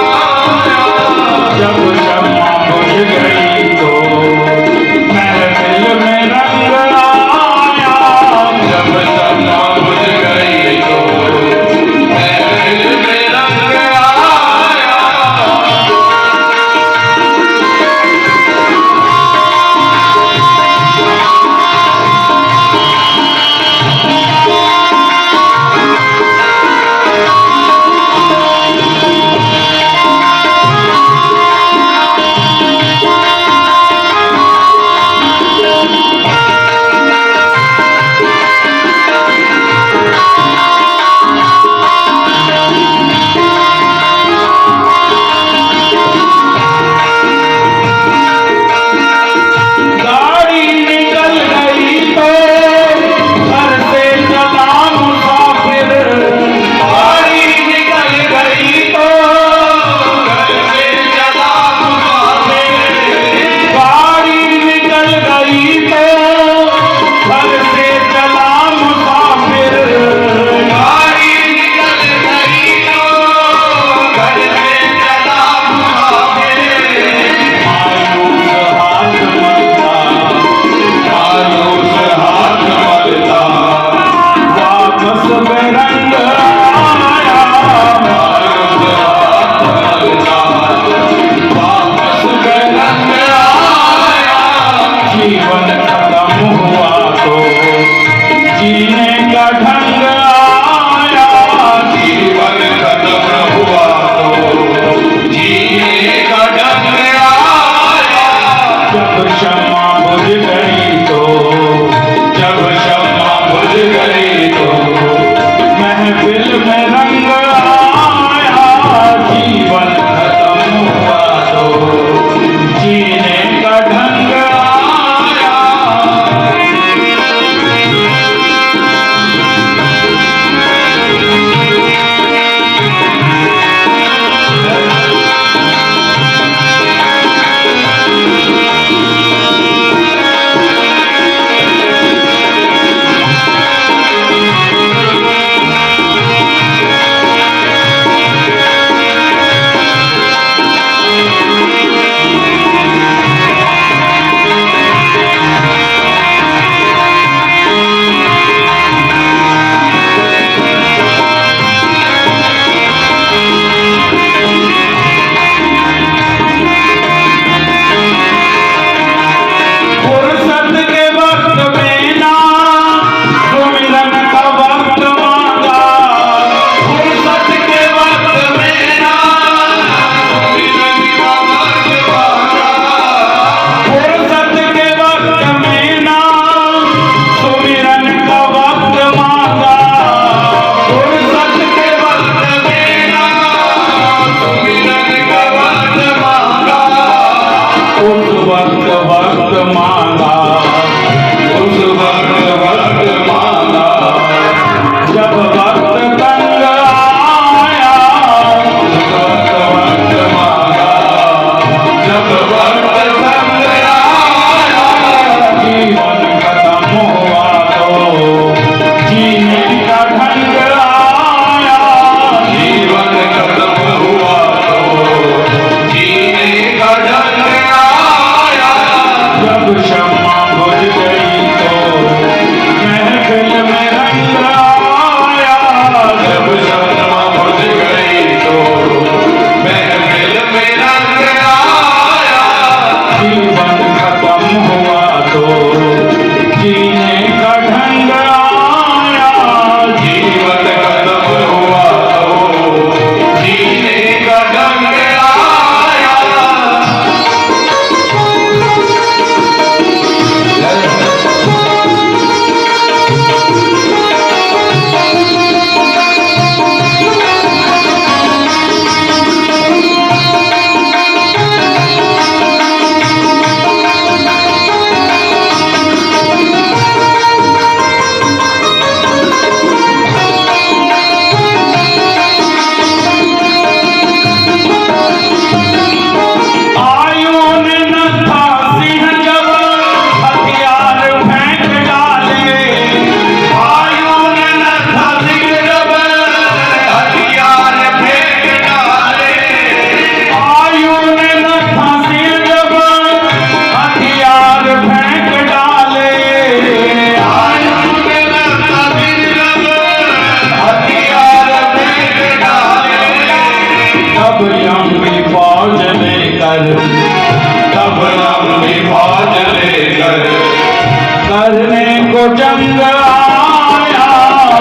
जंग आया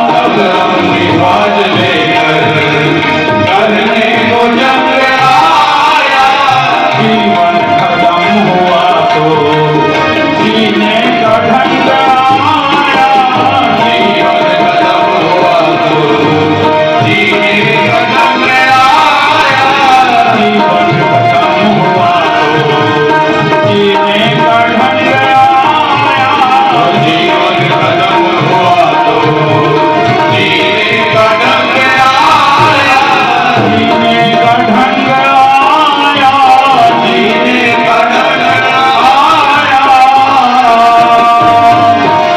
तब निभाज लेकर, करने को जंग आया जीवन खत्म हुआ तो जीने का ढंग आया, जीवन खत्म हुआ तो जीने का ढंग आया, जीवन खत्म हुआ तो जीने का ढंग आया, जीवन खत्म हुआ तो जीने का ढंग आया, जीने का ढंग आया, जीने का ढंग आया।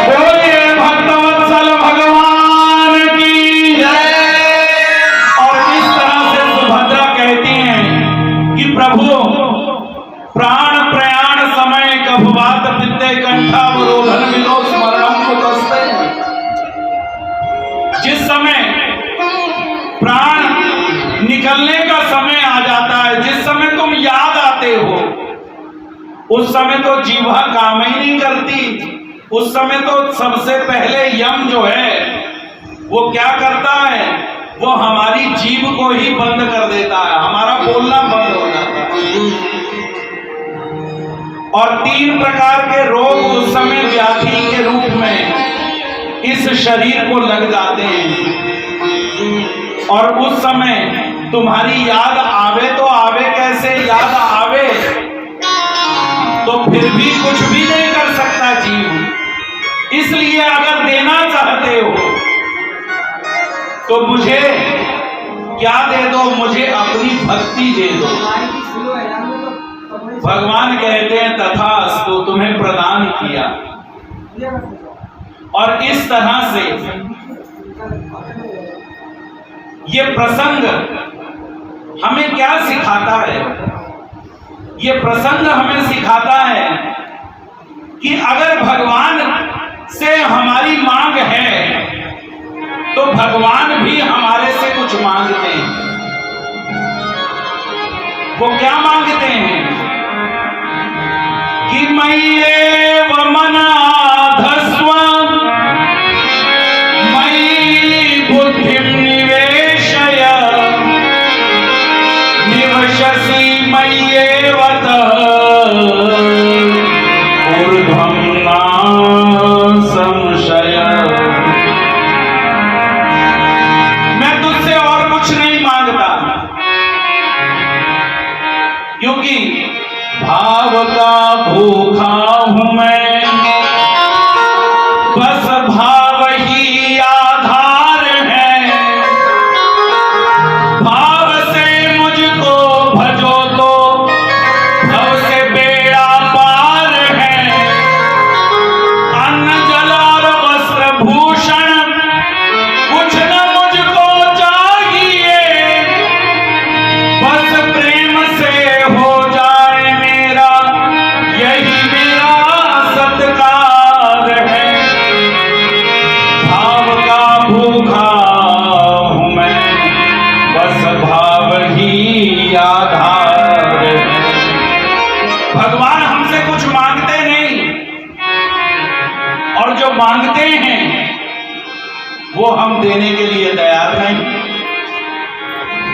बोलिए भक्तवत्सल भगवान की जय। और इस तरह से सुभद्रा कहती हैं कि प्रभु प्राण प्रयाण समय कभुवात विद्ये कंठावरोधन विलो स्मरणम कुतस्ते। जिस समय प्राण निकलने का समय आ जाता है, जिस समय तुम याद आते हो, उस समय तो जीवा काम ही नहीं करती। उस समय तो सबसे पहले यम जो है वो क्या करता है, वो हमारी जीभ को ही बंद कर देता है, हमारा बोलना बंद हो जाता है। और 3 प्रकार के रोग उस समय व्याधि के रूप में इस शरीर को लग जाते हैं। और उस समय तुम्हारी याद आवे तो आवे कैसे, याद आवे तो फिर भी कुछ भी नहीं कर सकता जीव। इसलिए अगर देना चाहते हो तो मुझे क्या दे दो, मुझे अपनी भक्ति दे दो। भगवान कहते हैं तथास्तु, तुम्हें प्रदान किया। और इस तरह से ये प्रसंग हमें क्या सिखाता है, ये प्रसंग हमें सिखाता है कि अगर भगवान से हमारी मांग है तो भगवान भी हमारे से कुछ मांगते हैं। वो क्या मांगते हैं कि मय्येव मनाधस्व मयि बुद्धिं निवेशय निवससि मय्येव ऊर्ध्वं न संशय। मैं तुझसे और कुछ नहीं मांगता, क्योंकि भाव का भूखा हूं मैं, बस भाव ही आधार है। भाव से मुझको भजो तो भव से बेड़ा पार है। अन्न जल और वस्त्र भूषण कुछ न मुझको चाहिए, बस प्रेम से हो जाए मेरा, यही मेरा सत्कार है। भाव का भूखा हूं मैं, बस भाव ही आधार है। भगवान हमसे कुछ मांगते नहीं, और जो मांगते हैं वो हम देने के लिए तैयार नहीं।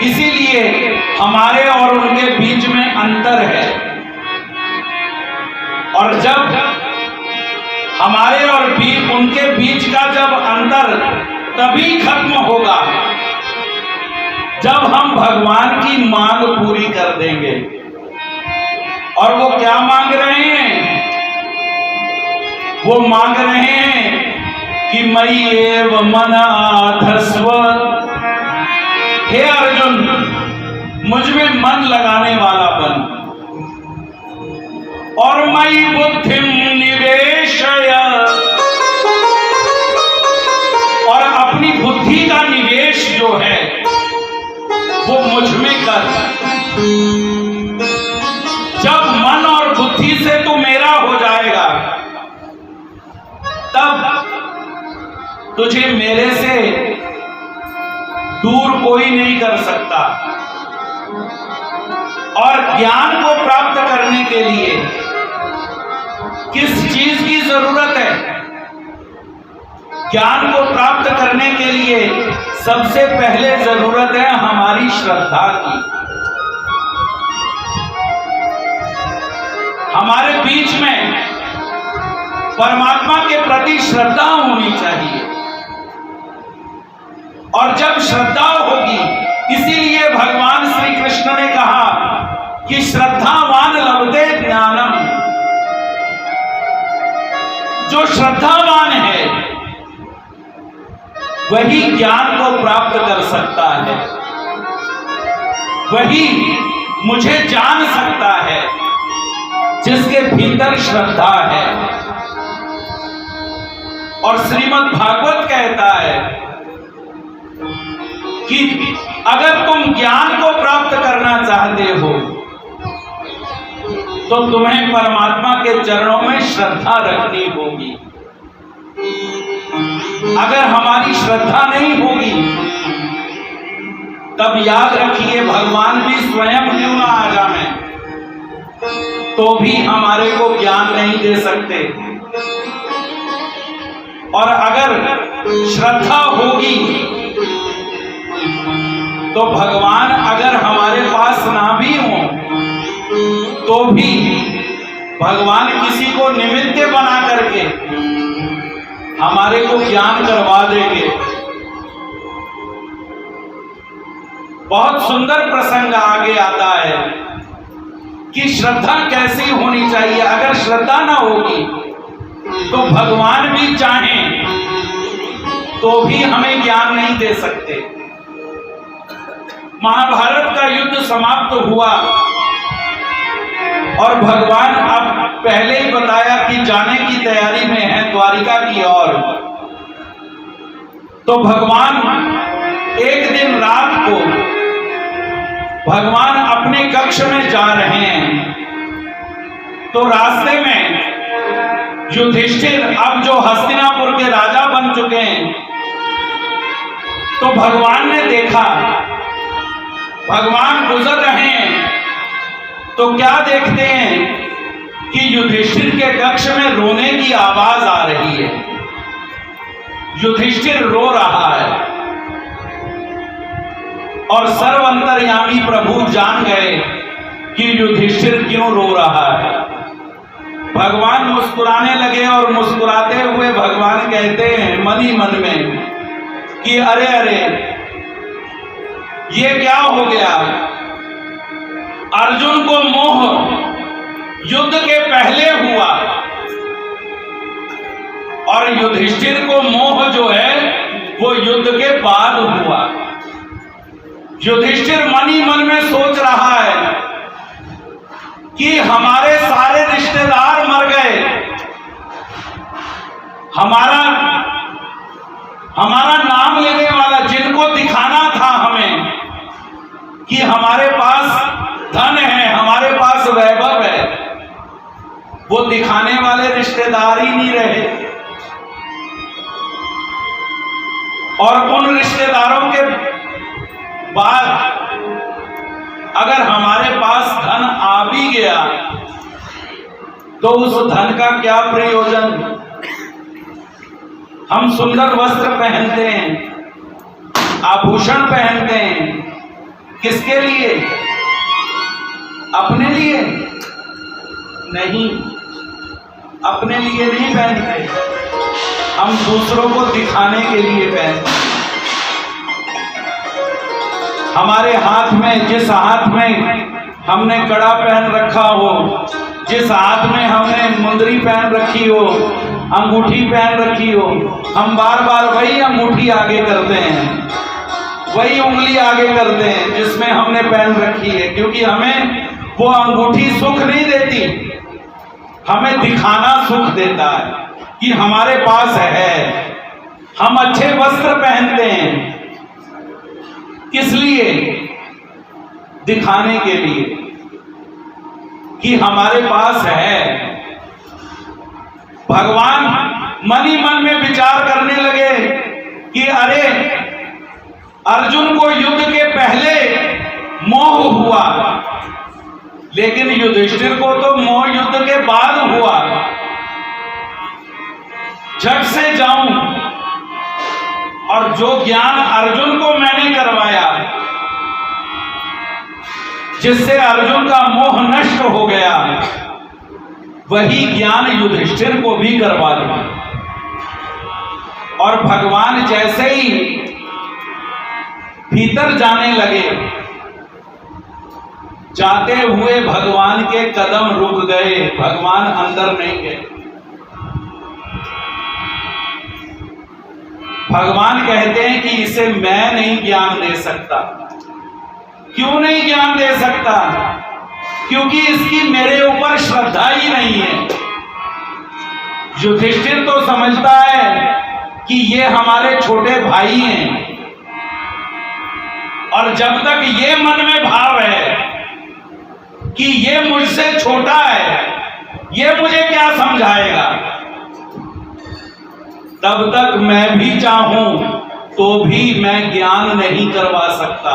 इसीलिए हमारे और उनके बीच में अंतर है। और जब हमारे और उनके बीच का जब अंतर तभी खत्म होगा जब हम भगवान की मांग पूरी कर देंगे। और वो क्या मांग रहे हैं, वो मांग रहे हैं कि मय्येव मनाधस्व। हे अर्जुन, मुझ में मन लगाने वाला बन, और मयि बुद्धिं निवेशय, और अपनी बुद्धि का निवेश जो है वो मुझ में कर। जब मन और बुद्धि से तू मेरा हो जाएगा तब तुझे मेरे से दूर कोई नहीं कर सकता। और ज्ञान को प्राप्त करने के लिए किस चीज की जरूरत है? ज्ञान को प्राप्त करने के लिए सबसे पहले जरूरत है हमारी श्रद्धा की। हमारे बीच में परमात्मा के प्रति श्रद्धा होनी चाहिए, और जब श्रद्धा होगी, इसीलिए भगवान श्री कृष्ण ने कहा कि श्रद्धावान लभते ज्ञानम। जो श्रद्धावान है वही ज्ञान को प्राप्त कर सकता है, वही मुझे जान सकता है, जिसके भीतर श्रद्धा है। और श्रीमद् भागवत कहता है कि अगर तुम ज्ञान को प्राप्त करना चाहते हो तो तुम्हें परमात्मा के चरणों में श्रद्धा रखनी होगी। अगर हमारी श्रद्धा नहीं होगी तब याद रखिए, भगवान भी स्वयं क्यों ना आ जाए तो भी हमारे को ज्ञान नहीं दे सकते। और अगर श्रद्धा होगी तो भगवान अगर हमारे पास ना भी हो तो भी भगवान किसी को निमित्त बना करके हमारे को ज्ञान करवा देंगे। बहुत सुंदर प्रसंग आगे आता है कि श्रद्धा कैसी होनी चाहिए। अगर श्रद्धा ना होगी तो भगवान भी चाहें तो भी हमें ज्ञान नहीं दे सकते। महाभारत का युद्ध समाप्त हुआ और भगवान अब पहले ही बताया कि जाने की तैयारी में है द्वारिका की ओर। तो भगवान एक दिन रात को भगवान अपने कक्ष में जा रहे हैं, तो रास्ते में युधिष्ठिर अब जो हस्तिनापुर के राजा बन चुके हैं, तो भगवान ने देखा, भगवान गुजर रहे हैं तो क्या देखते हैं कि युधिष्ठिर के कक्ष में रोने की आवाज आ रही है। युधिष्ठिर रो रहा है और सर्व अंतर्यामी प्रभु जान गए कि युधिष्ठिर क्यों रो रहा है। भगवान मुस्कुराने लगे और मुस्कुराते हुए भगवान कहते हैं मन ही मन में कि अरे अरे ये क्या हो गया। अर्जुन को मोह युद्ध के पहले हुआ और युधिष्ठिर को मोह जो है वो युद्ध के बाद हुआ। युधिष्ठिर मन ही मन में सोच रहा है कि हमारे सारे रिश्तेदार मर गए, हमारा नाम लेने वाला, जिनको दिखाना था हमें कि हमारे पास धन है, हमारे पास वैभव है, वो दिखाने वाले रिश्तेदार ही नहीं रहे। और उन रिश्तेदारों के बाद अगर हमारे पास धन आ भी गया तो उस धन का क्या प्रयोजन। हम सुंदर वस्त्र पहनते हैं, आभूषण पहनते हैं, किसके लिए? अपने लिए नहीं, अपने लिए नहीं पहनते, हम दूसरों को दिखाने के लिए पहनते। हमारे हाथ में, जिस हाथ में हमने कड़ा पहन रखा हो, जिस हाथ में हमने मुंदरी पहन रखी हो, अंगूठी पहन रखी हो, हम बार बार वही अंगूठी आगे करते हैं, वही उंगली आगे करते हैं जिसमें हमने पहन रखी है, क्योंकि हमें वो अंगूठी सुख नहीं देती, हमें दिखाना सुख देता है कि हमारे पास है। हम अच्छे वस्त्र पहनते हैं, किस लिए? दिखाने के लिए कि हमारे पास है। भगवान मन ही मन में विचार करने लगे कि अरे अर्जुन को युद्ध के पहले मोह हुआ, लेकिन युधिष्ठिर को तो मोह युद्ध के बाद हुआ। झट से जाऊं और जो ज्ञान अर्जुन को मैंने करवाया, जिससे अर्जुन का मोह नष्ट हो गया, वही ज्ञान युधिष्ठिर को भी करवा दिया। और भगवान जैसे ही भीतर जाने लगे, जाते हुए भगवान के कदम रुक गए, भगवान अंदर नहीं गए। भगवान कहते हैं कि इसे मैं नहीं ज्ञान दे सकता। क्यों नहीं ज्ञान दे सकता? क्योंकि इसकी मेरे ऊपर श्रद्धा ही नहीं है। युधिष्ठिर तो समझता है कि ये हमारे छोटे भाई हैं, और जब तक ये मन में भाव है कि ये मुझसे छोटा है, ये मुझे क्या समझाएगा, तब तक मैं भी चाहूं तो भी मैं ज्ञान नहीं करवा सकता।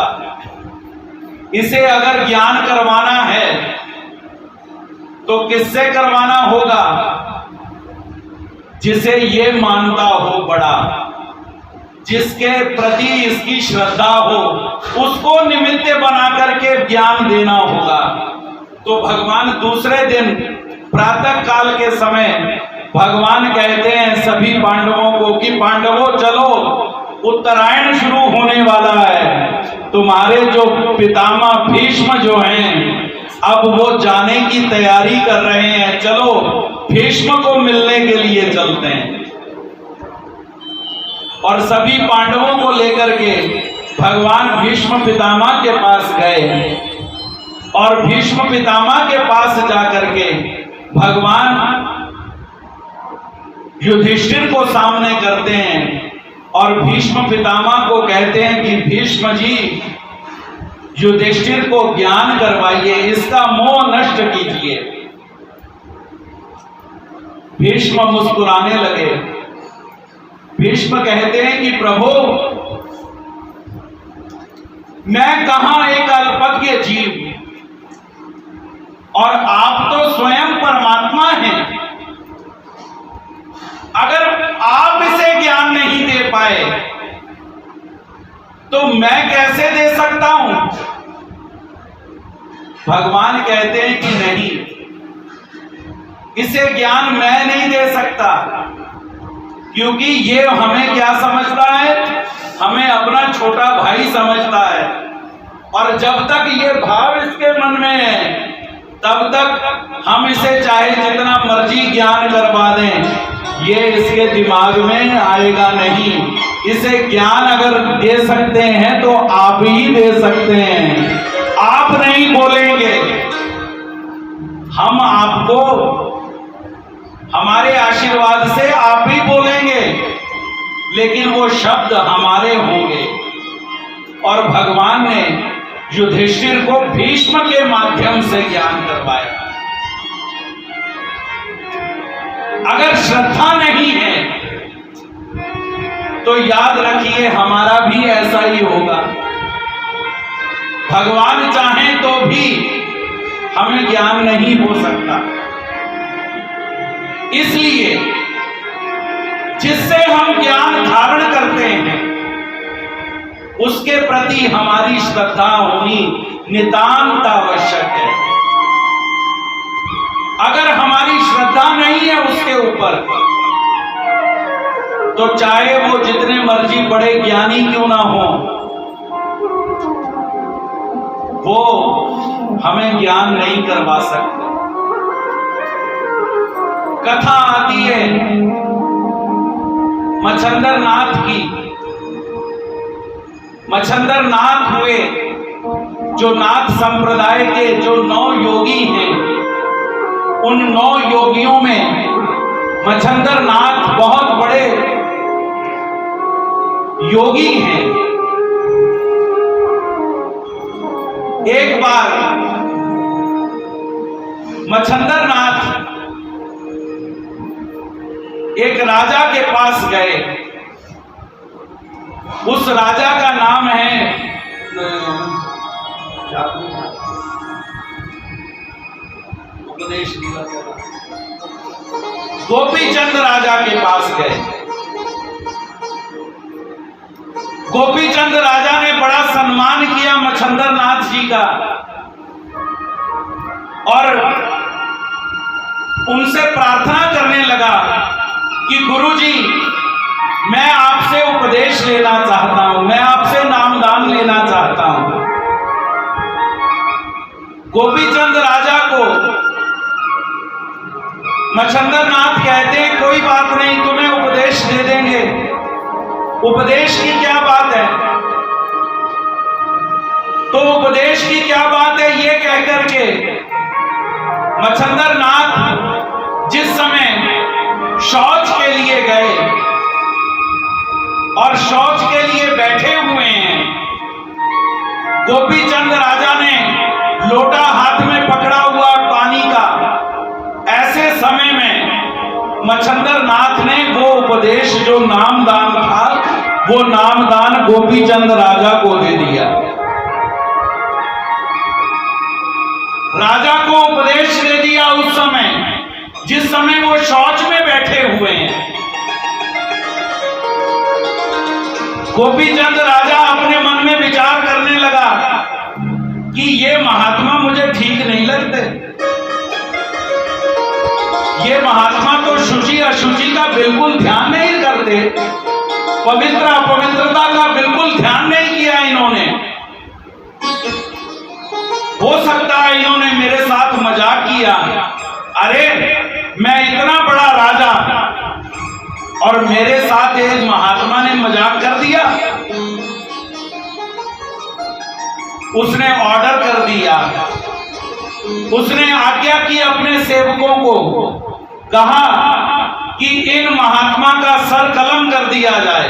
इसे अगर ज्ञान करवाना है तो किससे करवाना होगा? जिसे ये मानता हो बड़ा, जिसके प्रति इसकी श्रद्धा हो, उसको निमित्त बना करके ज्ञान देना होगा। तो भगवान दूसरे दिन प्रातः काल के समय भगवान कहते हैं सभी पांडवों को कि पांडवों चलो, उत्तरायण शुरू होने वाला है। तुम्हारे जो पितामह भीष्म जो हैं, अब वो जाने की तैयारी कर रहे हैं, चलो भीष्म को मिलने के लिए चलते हैं। और सभी पांडवों को लेकर के भगवान भीष्म पितामह के पास गए, और भीष्म पितामह के पास जाकर के भगवान युधिष्ठिर को सामने करते हैं, और भीष्म पितामह को कहते हैं कि भीष्म जी, युधिष्ठिर को ज्ञान करवाइए, इसका मोह नष्ट कीजिए। भीष्म मुस्कुराने लगे। भीष्म कहते हैं कि प्रभु, मैं कहां एक अल्पज्ञ जीव, और आप तो स्वयं परमात्मा हैं। अगर आप इसे ज्ञान नहीं दे पाए तो मैं कैसे दे सकता हूं? भगवान कहते हैं कि नहीं, इसे ज्ञान मैं नहीं दे सकता, क्योंकि ये हमें क्या समझता है? हमें अपना छोटा भाई समझता है। और जब तक ये भाव इसके मन में है, तब तक हम इसे चाहे जितना मर्जी ज्ञान करवा दें, ये इसके दिमाग में आएगा नहीं। इसे ज्ञान अगर दे सकते हैं तो आप ही दे सकते हैं, आप नहीं बोलेंगे। हम आपको हमारे आशीर्वाद से आप ही बोलेंगे, लेकिन वो शब्द हमारे होंगे। और भगवान ने युधिष्ठिर को भीष्म के माध्यम से ज्ञान करवाया। अगर श्रद्धा नहीं है तो याद रखिए हमारा भी ऐसा ही होगा। भगवान चाहें तो भी हमें ज्ञान नहीं हो सकता। इसलिए जिससे हम ज्ञान धारण करते हैं उसके प्रति हमारी श्रद्धा होनी नितांत आवश्यक है। अगर हमारी श्रद्धा नहीं है उसके ऊपर, तो चाहे वो जितने मर्जी बड़े ज्ञानी क्यों ना हो, वो हमें ज्ञान नहीं करवा सकते। कथा आती है मच्छंदर नाथ की। मच्छंदर नाथ हुए जो नाथ संप्रदाय के जो 9 योगी हैं, उन 9 योगियों में मच्छंदर नाथ बहुत बड़े योगी हैं। एक बार मच्छंदर नाथ एक राजा के पास गए। उस राजा का नाम है उपदेश गोपीचंद राजा के पास गए। गोपीचंद राजा ने बड़ा सम्मान किया मच्छंदर नाथ जी का और उनसे प्रार्थना करने लगा कि गुरुजी, मैं आपसे उपदेश लेना चाहता हूं, मैं आपसे नामदान लेना चाहता हूं। गोपीचंद राजा को मच्छंदर नाथ कहते हैं, कोई बात नहीं, तुम्हें उपदेश दे देंगे। उपदेश की क्या बात है? तो उपदेश की क्या बात है ये कह करके मच्छंदर नाथ जिस समय शौच के लिए गए और शौच के लिए बैठे हुए हैं, गोपीचंद राजा ने लोटा हाथ में पकड़ा हुआ पानी का, ऐसे समय में मच्छंदर नाथ ने वो उपदेश जो नामदान था, वो नामदान गोपीचंद राजा को दे दिया। राजा को उपदेश दे दिया उस समय जिस समय वो शौच में बैठे हुए हैं। गोपीचंद राजा अपने मन में विचार करने लगा कि ये महात्मा मुझे ठीक नहीं लगते, ये महात्मा तो शुचि अशुचि का बिल्कुल ध्यान नहीं करते, पवित्र अपवित्रता का बिल्कुल ध्यान नहीं किया इन्होंने। हो सकता है इन्होंने मेरे साथ मजाक किया। अरे मैं इतना बड़ा राजा और मेरे साथ एक महात्मा ने मजाक कर दिया। उसने ऑर्डर कर दिया, उसने आज्ञा की अपने सेवकों को, कहा कि इन महात्मा का सर कलम कर दिया जाए।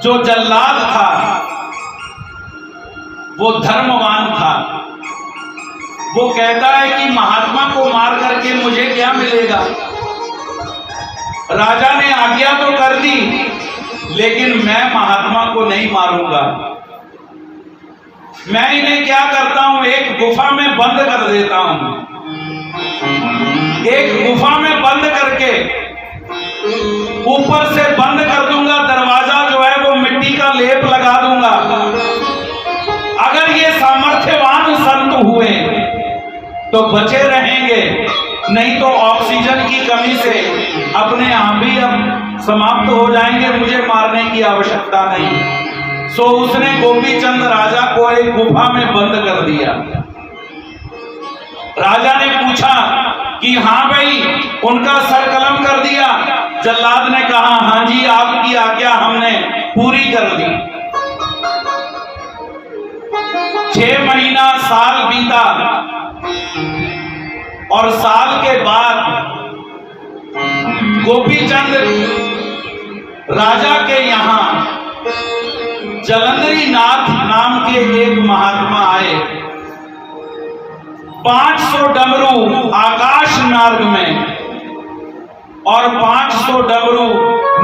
जो जल्लाद था वो धर्मवान था, वो कहता है कि महात्मा को मार करके मुझे क्या मिलेगा। राजा ने आज्ञा तो कर दी, लेकिन मैं महात्मा को नहीं मारूंगा। मैं इन्हें क्या करता हूं, एक गुफा में बंद कर देता हूं। एक गुफा में बंद करके ऊपर से बंद कर दूंगा, दरवाजा जो है वो मिट्टी का लेप लगा दूंगा। अगर ये सामर्थ्यवान संत हुए तो बचे रहेंगे, नहीं तो ऑक्सीजन की कमी से अपने आप ही अब समाप्त हो जाएंगे, मुझे मारने की आवश्यकता नहीं। सो उसने गोपीचंद राजा को एक गुफा में बंद कर दिया। राजा ने पूछा कि हाँ भाई, उनका सर कलम कर दिया? जल्लाद ने कहा हाँ जी, आपकी आज्ञा हमने पूरी कर दी। 6 महीना साल बीता और साल के बाद गोपीचंद राजा के यहां जलंधरी नाथ नाम के एक महात्मा आए। 500 डमरू आकाश मार्ग में और 500 डमरू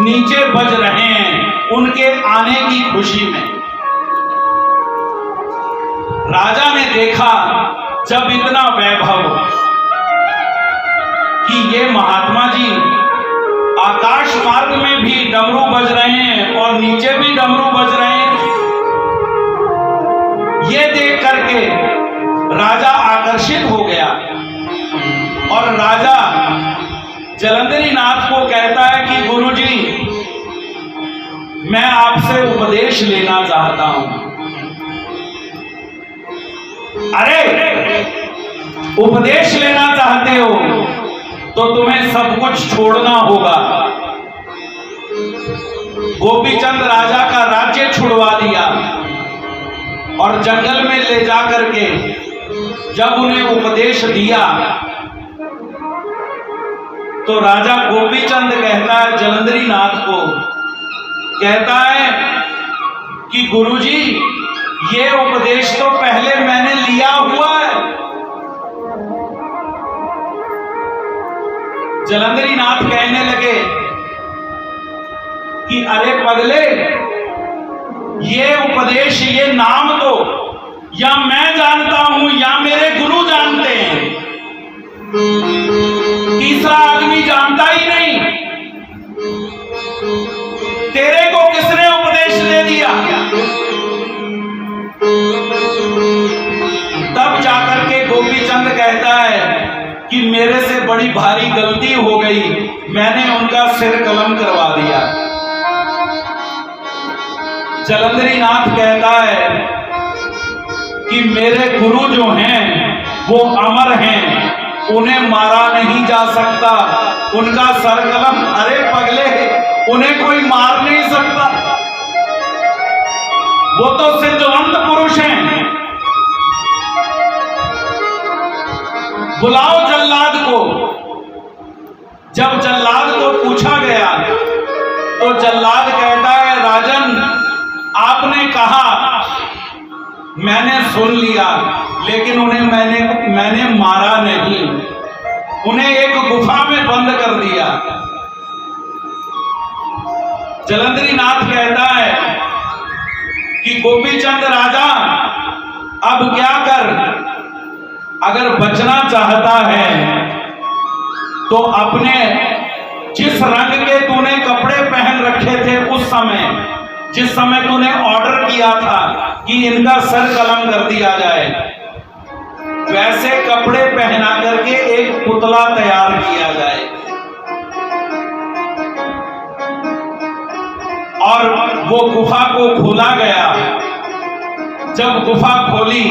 नीचे बज रहे हैं उनके आने की खुशी में। राजा ने देखा जब इतना वैभव कि ये महात्मा जी आकाश मार्ग में भी डमरू बज रहे हैं और नीचे भी डमरू बज रहे हैं, ये देख करके राजा आकर्षित हो गया और राजा जलंधरी नाथ को कहता है कि गुरुजी, मैं आपसे उपदेश लेना चाहता हूं। अरे उपदेश लेना चाहते हो तो तुम्हें सब कुछ छोड़ना होगा। गोपीचंद राजा का राज्य छुड़वा दिया और जंगल में ले जा करके जब उन्हें उपदेश दिया तो राजा गोपीचंद कहता है जलंधरी नाथ को, कहता है कि गुरुजी, ये उपदेश तो पहले मैंने लिया हुआ है। जलंधरी नाथ कहने लगे कि अरे पगले, ये उपदेश, ये नाम तो या मैं जानता हूं या मेरे गुरु जानते हैं, तीसरा आदमी जानता ही नहीं। चंद कहता है कि मेरे से बड़ी भारी गलती हो गई, मैंने उनका सिर कलम करवा दिया। जलंधरी नाथ कहता है कि मेरे गुरु जो हैं वो अमर हैं, उन्हें मारा नहीं जा सकता, उनका सर कलम, अरे पगले, उन्हें कोई मार नहीं सकता, वो तो सिद्धवंत पुरुष हैं। बुलाओ जल्लाद को। जब जल्लाद को पूछा गया तो जल्लाद कहता है, राजन आपने कहा, मैंने सुन लिया, लेकिन उन्हें मैंने मारा नहीं, उन्हें एक गुफा में बंद कर दिया। जलंधरी नाथ कहता है कि गोपीचंद राजा अब क्या कर, अगर बचना चाहता है तो अपने जिस रंग के तूने कपड़े पहन रखे थे उस समय, जिस समय तूने ऑर्डर किया था कि इनका सर कलम कर दिया जाए, वैसे कपड़े पहना करके एक पुतला तैयार किया जाए और वो गुफा को खोला गया। जब गुफा खोली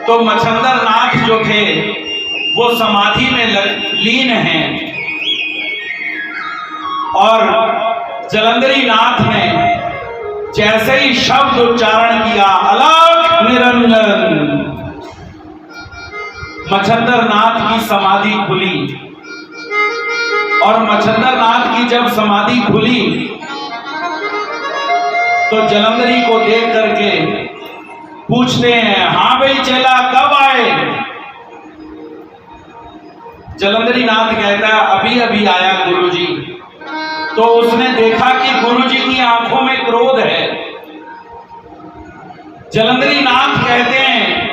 तो मच्छंदर नाथ जो थे वो समाधि में लीन हैं और जलंधरी नाथ ने जैसे ही शब्द उच्चारण किया, अलख निरंजन, मच्छंदर नाथ की समाधि खुली। और मच्छंदर नाथ की जब समाधि खुली तो जलंधरी को देख करके पूछते हैं, हाँ भाई चेला कब आए? जलंधरी नाथ कहता है, अभी अभी आया गुरुजी। तो उसने देखा कि गुरुजी की आंखों में क्रोध है। जलंधरी नाथ कहते हैं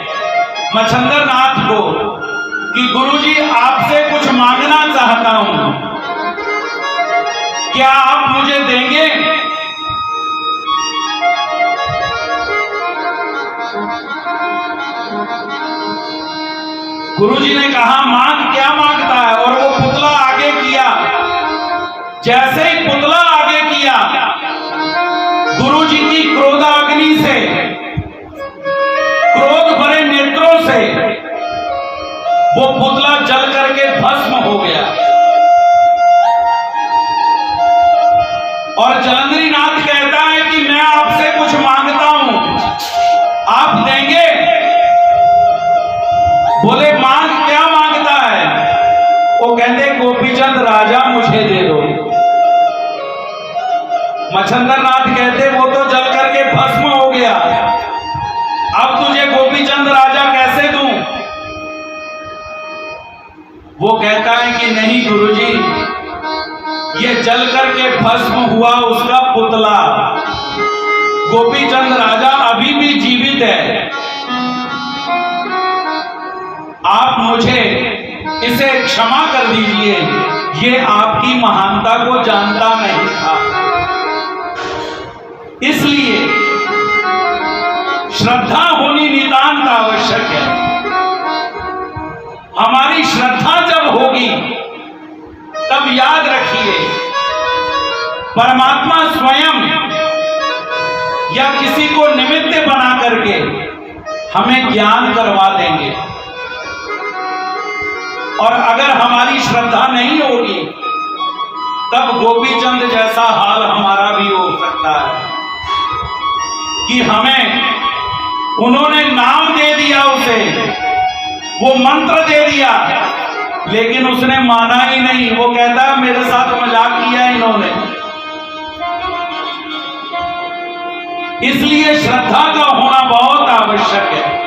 मच्छंदर नाथ को कि गुरुजी आपसे कुछ मांगना चाहता हूं, क्या आप मुझे देंगे? गुरुजी ने कहा, मांग, क्या मांगता है? और वो पुतला आगे किया। जैसे ही पुतला आगे किया, गुरुजी की क्रोधाग्नि से, क्रोध भरे नेत्रों से वो पुतला जल करके भस्म हो गया। और जलंधरी नाथ कहता है कि मैं आपसे कुछ मांगता हूं, आप देंगे? बोले, मांग, क्या मांगता है? वो कहते, गोपीचंद राजा मुझे दे दो। मच्छंदर नाथ कहते, वो तो जल करके भस्म हो गया, अब तुझे गोपीचंद राजा कैसे दूं? वो कहता है कि नहीं गुरुजी, ये जल करके भस्म हुआ उसका पुतला, गोपीचंद राजा अभी भी जीवित है, आप मुझे इसे क्षमा कर दीजिए, ये आपकी महानता को जानता नहीं था। इसलिए श्रद्धा होनी नितांत आवश्यक है। हमारी श्रद्धा जब होगी तब याद रखिए, परमात्मा स्वयं या किसी को निमित्त बना करके हमें ज्ञान करवा देंगे। और अगर हमारी श्रद्धा नहीं होगी तब गोपीचंद जैसा हाल हमारा भी हो सकता है कि हमें उन्होंने नाम दे दिया, उसे वो मंत्र दे दिया, लेकिन उसने माना ही नहीं। वो कहता है मेरे साथ मजाक किया इन्होंने। इसलिए श्रद्धा का होना बहुत आवश्यक है।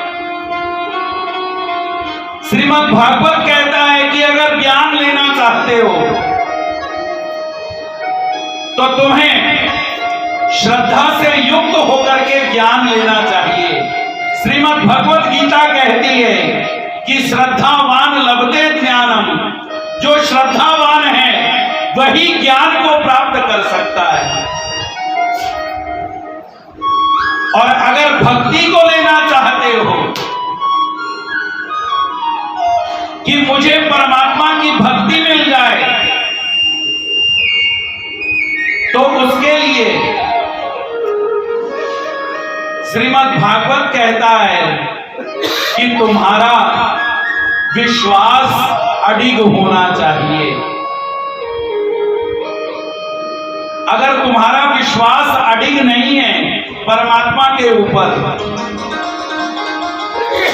श्रीमद् भागवत कहता है कि अगर ज्ञान लेना चाहते हो तो तुम्हें श्रद्धा से युक्त होकर के ज्ञान लेना चाहिए। श्रीमद् भगवत गीता कहती है कि श्रद्धावान लभते ज्ञानम, जो श्रद्धावान है वही ज्ञान को प्राप्त कर सकता है। और अगर भक्ति को लेना चाहते हो श्रीमद् भागवत कहता है कि तुम्हारा विश्वास अडिग होना चाहिए। अगर तुम्हारा विश्वास अडिग नहीं है परमात्मा के ऊपर,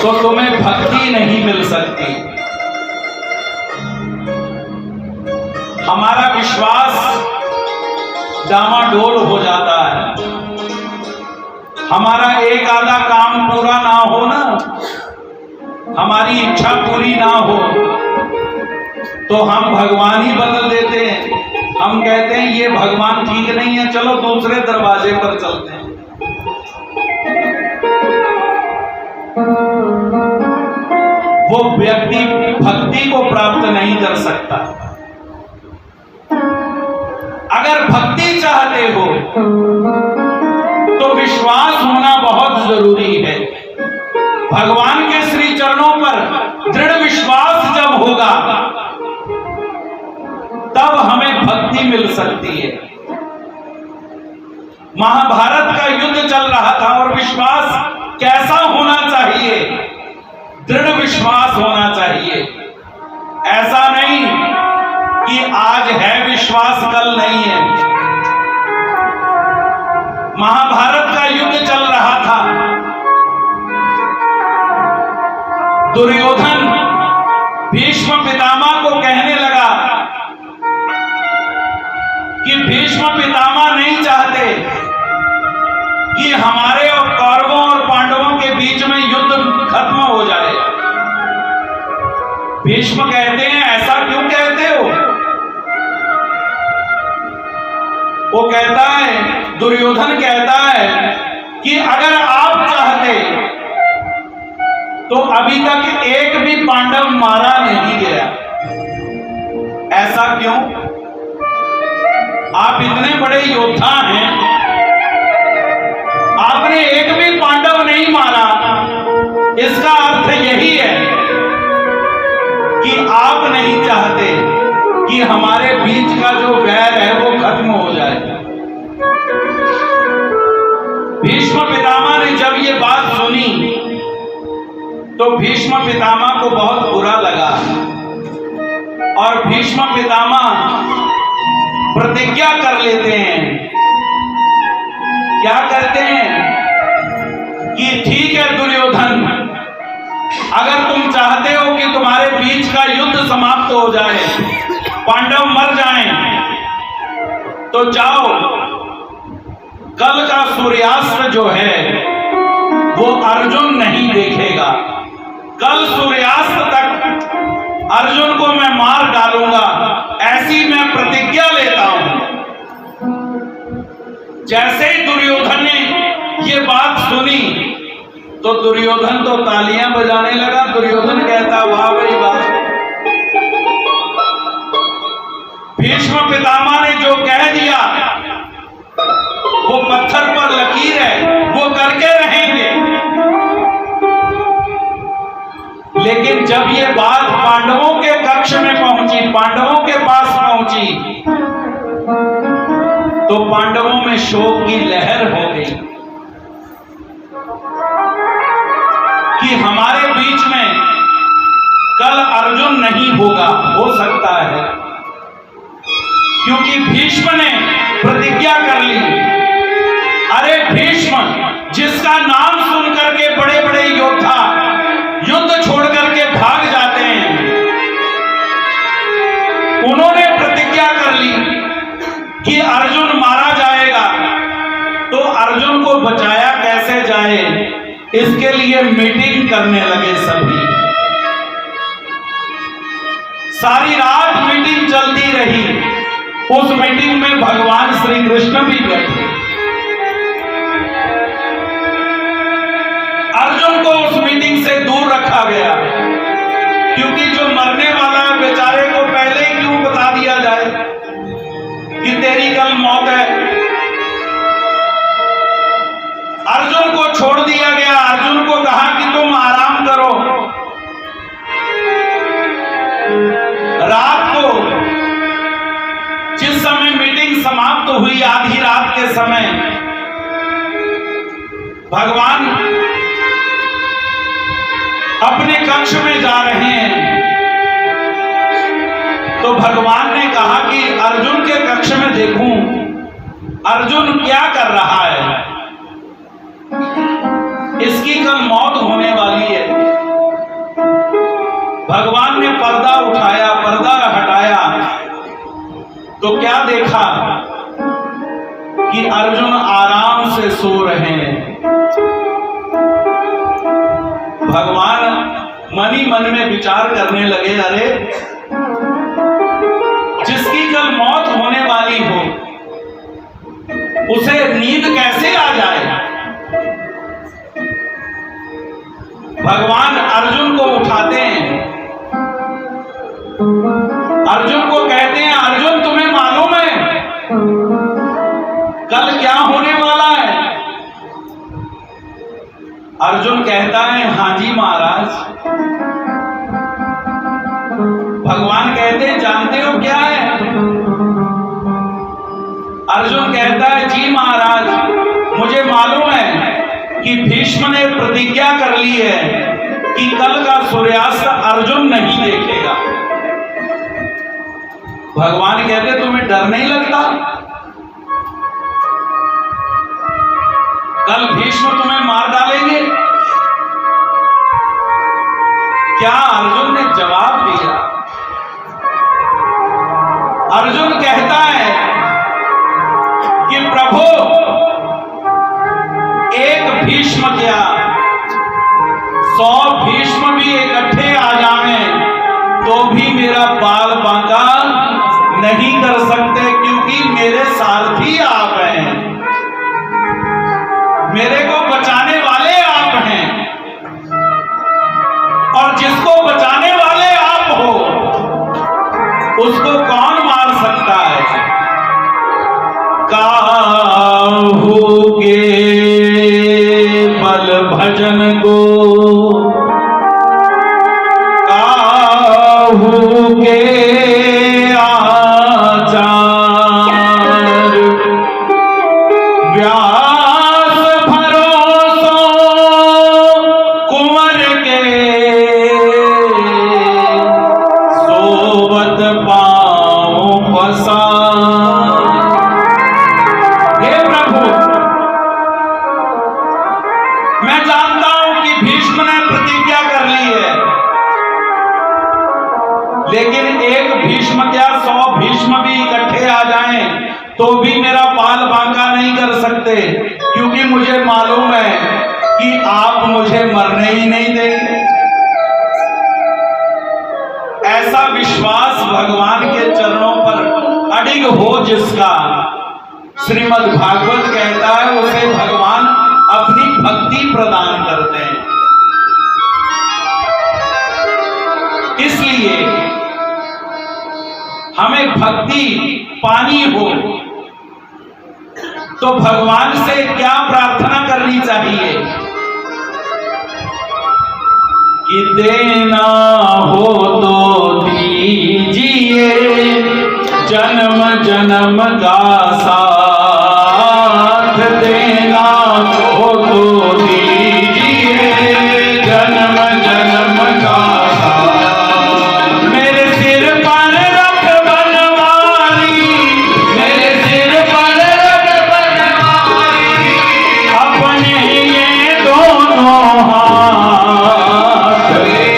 तो तुम्हें भक्ति नहीं मिल सकती। हमारा विश्वास डामाडोल हो जाता है, हमारा एक आधा काम पूरा ना हो ना, हमारी इच्छा पूरी ना हो, तो हम भगवान ही बदल देते हैं। हम कहते हैं ये भगवान ठीक नहीं है, चलो दूसरे दरवाजे पर चलते हैं। वो व्यक्ति भक्ति को प्राप्त नहीं कर सकता। अगर भक्ति चाहते हो तो विश्वास होना बहुत जरूरी है। भगवान के श्री चरणों पर दृढ़ विश्वास जब होगा तब हमें भक्ति मिल सकती है। महाभारत का युद्ध चल रहा था और विश्वास कैसा होना चाहिए? दृढ़ विश्वास होना चाहिए। ऐसा नहीं कि आज है विश्वास कल नहीं है। महाभारत का युद्ध चल रहा था। दुर्योधन भीष्म पितामह को कहने लगा कि भीष्म पितामह नहीं चाहते कि हमारे और कौरवों और पांडवों के बीच में युद्ध खत्म हो जाए। भीष्म कहते हैं ऐसा क्यों कहते हो? वो कहता है, दुर्योधन कहता है कि अगर आप चाहते तो अभी तक एक भी पांडव मारा नहीं गया। ऐसा क्यों? आप इतने बड़े योद्धा हैं, आपने एक भी पांडव नहीं मारा। इसका अर्थ यही है कि आप नहीं चाहते कि हमारे बीच का जो वैर है वो खत्म हो जाए। भीष्म पितामह ने जब ये बात सुनी तो भीष्म पितामह को बहुत बुरा लगा और भीष्म पितामह प्रतिज्ञा कर लेते हैं। क्या करते हैं कि ठीक है दुर्योधन, अगर तुम चाहते हो कि तुम्हारे बीच का युद्ध समाप्त हो जाए, पांडव मर जाएं, तो जाओ, कल का सूर्यास्त जो है वो अर्जुन नहीं देखेगा। कल सूर्यास्त तक अर्जुन को मैं मार डालूंगा, ऐसी मैं प्रतिज्ञा लेता हूं। जैसे ही दुर्योधन ने ये बात सुनी तो दुर्योधन तो तालियां बजाने लगा। दुर्योधन कहता वाह भाई वाह, भीष्म पितामह ने जो कह दिया वो पत्थर पर लकीर है, वो करके रहेंगे। लेकिन जब ये बात पांडवों के कक्ष में पहुंची, पांडवों के पास पहुंची, तो पांडवों में शोक की लहर हो गई कि हमारे बीच में कल अर्जुन नहीं होगा। हो सकता है क्योंकि भीष्म ने प्रतिज्ञा कर ली। अरे भीष्म, जिसका नाम सुन करके बड़े बड़े योद्धा युद्ध छोड़ करके भाग जाते हैं, उन्होंने प्रतिज्ञा कर ली कि अर्जुन मारा जाएगा, तो अर्जुन को बचाया कैसे जाए, इसके लिए मीटिंग करने लगे सभी। सारी रात मीटिंग चलती रही। उस मीटिंग में भगवान श्री कृष्ण भी बैठे। अर्जुन को उस मीटिंग से दूर रखा गया, क्योंकि जो मरने वाला है बेचारे को पहले ही क्यों बता दिया जाए कि तेरी कल मौत है। अर्जुन को छोड़ दिया गया। अर्जुन को कहा कि तुम आराम करो। रात को जिस समय मीटिंग समाप्त हुई, आधी रात के समय, भगवान अपने कक्ष में जा रहे हैं तो भगवान ने कहा कि अर्जुन के कक्ष में देखूं अर्जुन क्या कर रहा है, इसकी कल मौत होने वाली है। भगवान ने पर्दा उठाया, पर्दा हटाया तो क्या देखा कि अर्जुन आराम से सो रहे हैं। भगवान मन ही मन में विचार करने लगे, अरे जिसकी कल मौत होने वाली हो उसे नींद कैसे आ जाए। भगवान अर्जुन को उठाते हैं, अर्जुन को कहते हैं, अर्जुन तुम्हें मालूम है कल क्या होने वाला है। अर्जुन कहता है, हां जी महाराज। भगवान कहते हैं, जानते हो क्या है। अर्जुन कहता है, जी महाराज मुझे मालूम है कि भीष्म ने प्रतिज्ञा कर ली है कि कल का सूर्यास्त अर्जुन नहीं देखेगा। भगवान कहते, तुम्हें डर नहीं लगता, कल भीष्म तुम्हें मार डालेंगे। क्या अर्जुन ने जवाब दिया। अर्जुन कहता है कि प्रभु एक भीष्म क्या 100 भीष्म भी इकट्ठे आ जाएं तो भी मेरा बाल बांका नहीं कर सकते, क्योंकि मेरे सारथी आप हैं, मेरे को बचाने वाले आप हैं, और जिसको बचाने वाले आप हो उसको कौन मार सकता है। काहू के बल भजन को, काहू के मैं जानता हूं कि भीष्म ने प्रतिज्ञा कर ली है, लेकिन एक भीष्म क्या 100 भीष्म भी इकट्ठे आ जाएं तो भी मेरा बाल बांका नहीं कर सकते, क्योंकि मुझे मालूम है कि आप मुझे मरने ही नहीं देंगे। ऐसा विश्वास भगवान के चरणों पर अडिग हो जिसका, श्रीमद् भागवत कहता है, उसे भगवान अपनी भक्ति प्रदान करते हैं। इसलिए हमें भक्ति पानी हो तो भगवान से क्या प्रार्थना करनी चाहिए कि देना हो तो दीजिए जन्म जन्म का साथ, देना हो तो दीजिए जन्म जन्म का साथ। मेरे सिर पर रख बनवारी, मेरे सिर पर रख बनवारी, अपने ये दोनों हाथ,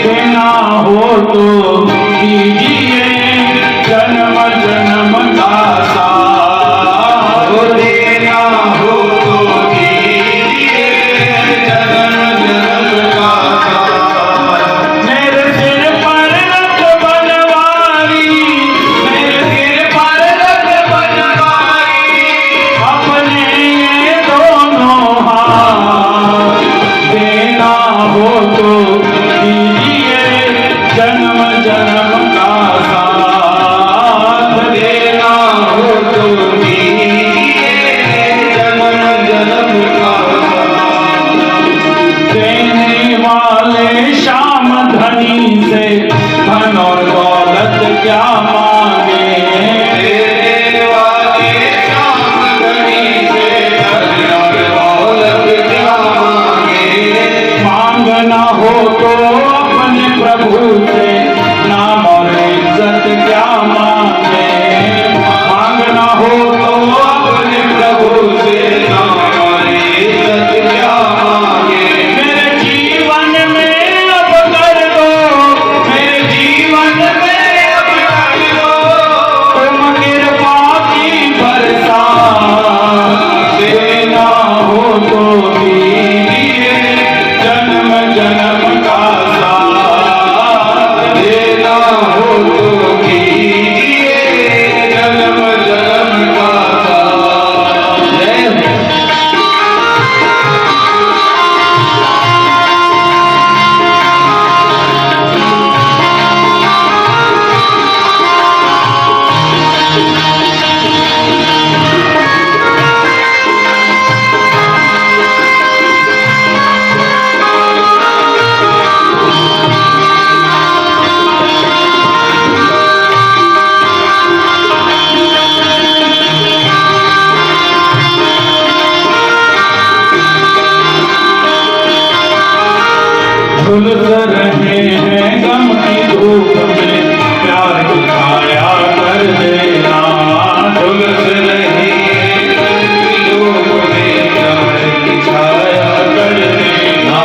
देना हो तो दीजिए जन्म जन्म का साथ, देना हो तो दीजिए जन्म जन्म का साथ। मेरे सिर पर रख बनवारी, मेरे सिर पर रख बनवारी, अपने ये दोनों हाथ, देना हो तो दीजिए जन्म जन्म का साथ, देना हो तो दीजिए जन्म जन्म का साथ। देने वाले श्याम धनी से धन और दौलत क्या मांगे, देने वाले श्याम धनी से धन और दौलत क्या मांगे। तो अपने प्रभु से नाम और इज्जत क्या मांगे। मांगना हो तो अपने प्रभु से नाम और इज्जत क्या मांगे। मेरे जीवन में अब कर दो, मेरे जीवन में अब कर दो तुम कृपा की बरसात। देना हो तो दीजिए जन्म जन्म का साथ। देना हो तो कीजिए जन्म जन्म का साथ। जय हो। झुलस रहे हैं गम की धूप में प्यार की छाया कर देना। झुलस रहे हैं गम की धूप में प्यार की छाया कर देना।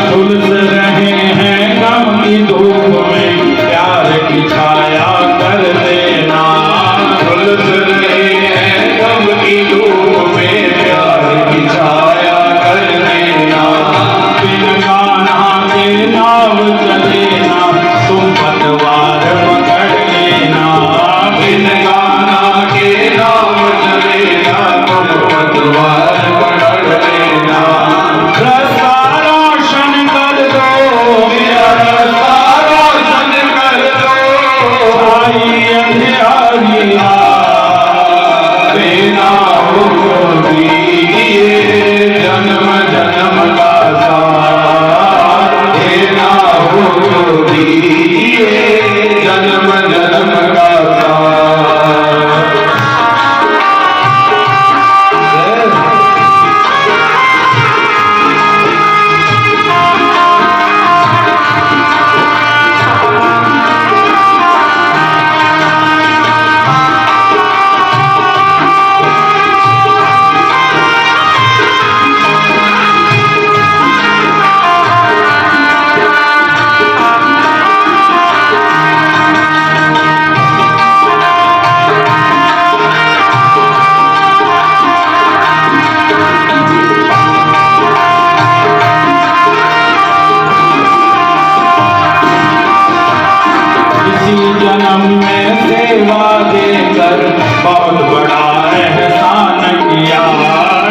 झुलस रहे हैं गम की धूप में प्यार की छाया कर देना। झुलस रहे हैं गम की धूप में प्यार की छाया कर देना। बिन कान्हा के नाव चले ना तुम पतवार पकड़ लेना। बिन कान्हा के नाव चले ना तुम पतवार पकड़ लेना। रास्ता रोशन कर दो, मेरा रास्ता रोशन कर दो। आई अंधियारियां देना हो तो दीजिए जन्म जन्म का साथ। देना हो तो दीजिए जन्म जन्म का साथ। जन्म में सेवा देकर बहुत बड़ा एहसान किया।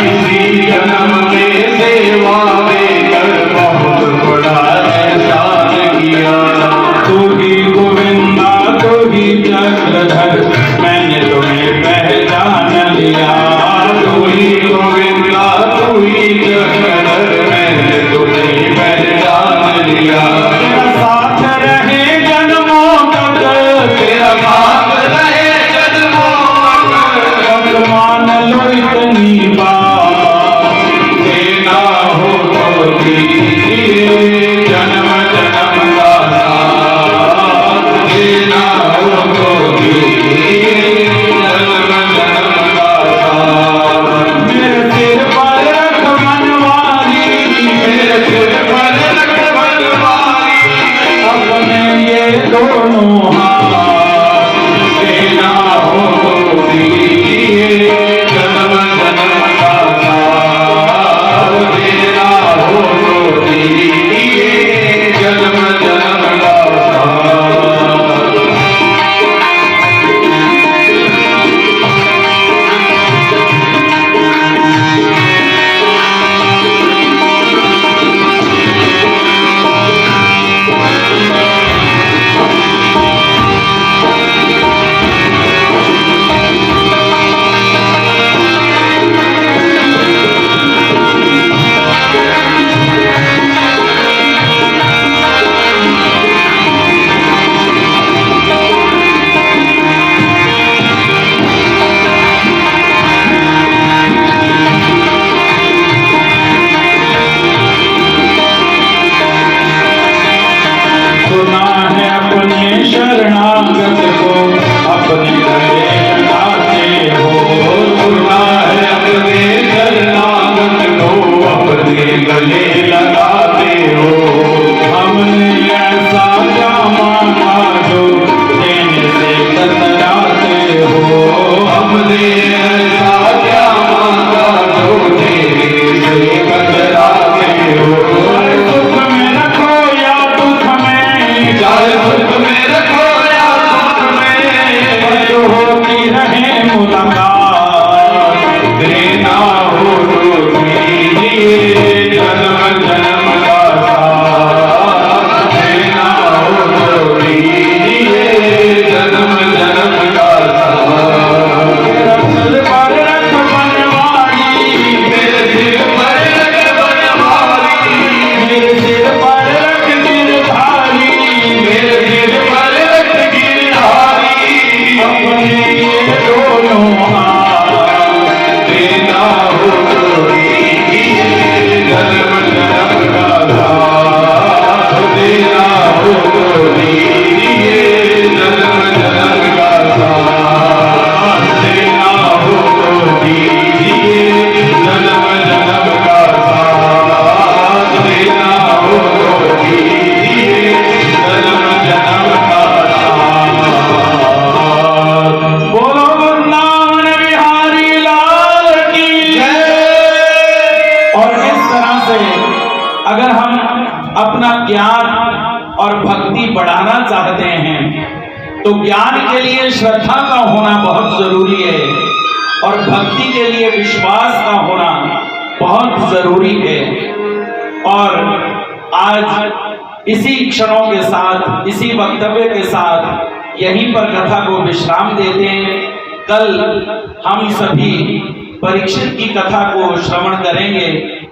इसी जन्म में सेवा देकर बहुत बड़ा एहसान किया। तू ही गोविंदा तू ही चक्रधर मैंने तुम्हें पहचान लिया। तू ही गोविंदा तू ही चक्रधर मैंने तुम्हें पहचान लिया। तेरा साथ रहे जन्मों तक, तेरा साथ रहे जन्मों तक, ज्ञान और भक्ति बढ़ाना चाहते हैं तो ज्ञान के लिए श्रद्धा का होना बहुत जरूरी है और भक्ति के लिए विश्वास का होना बहुत जरूरी है। और आज इसी क्षणों के साथ, इसी वक्तव्य के साथ यहीं पर कथा को विश्राम देते हैं। कल हम सभी परीक्षित की कथा को श्रवण करेंगे।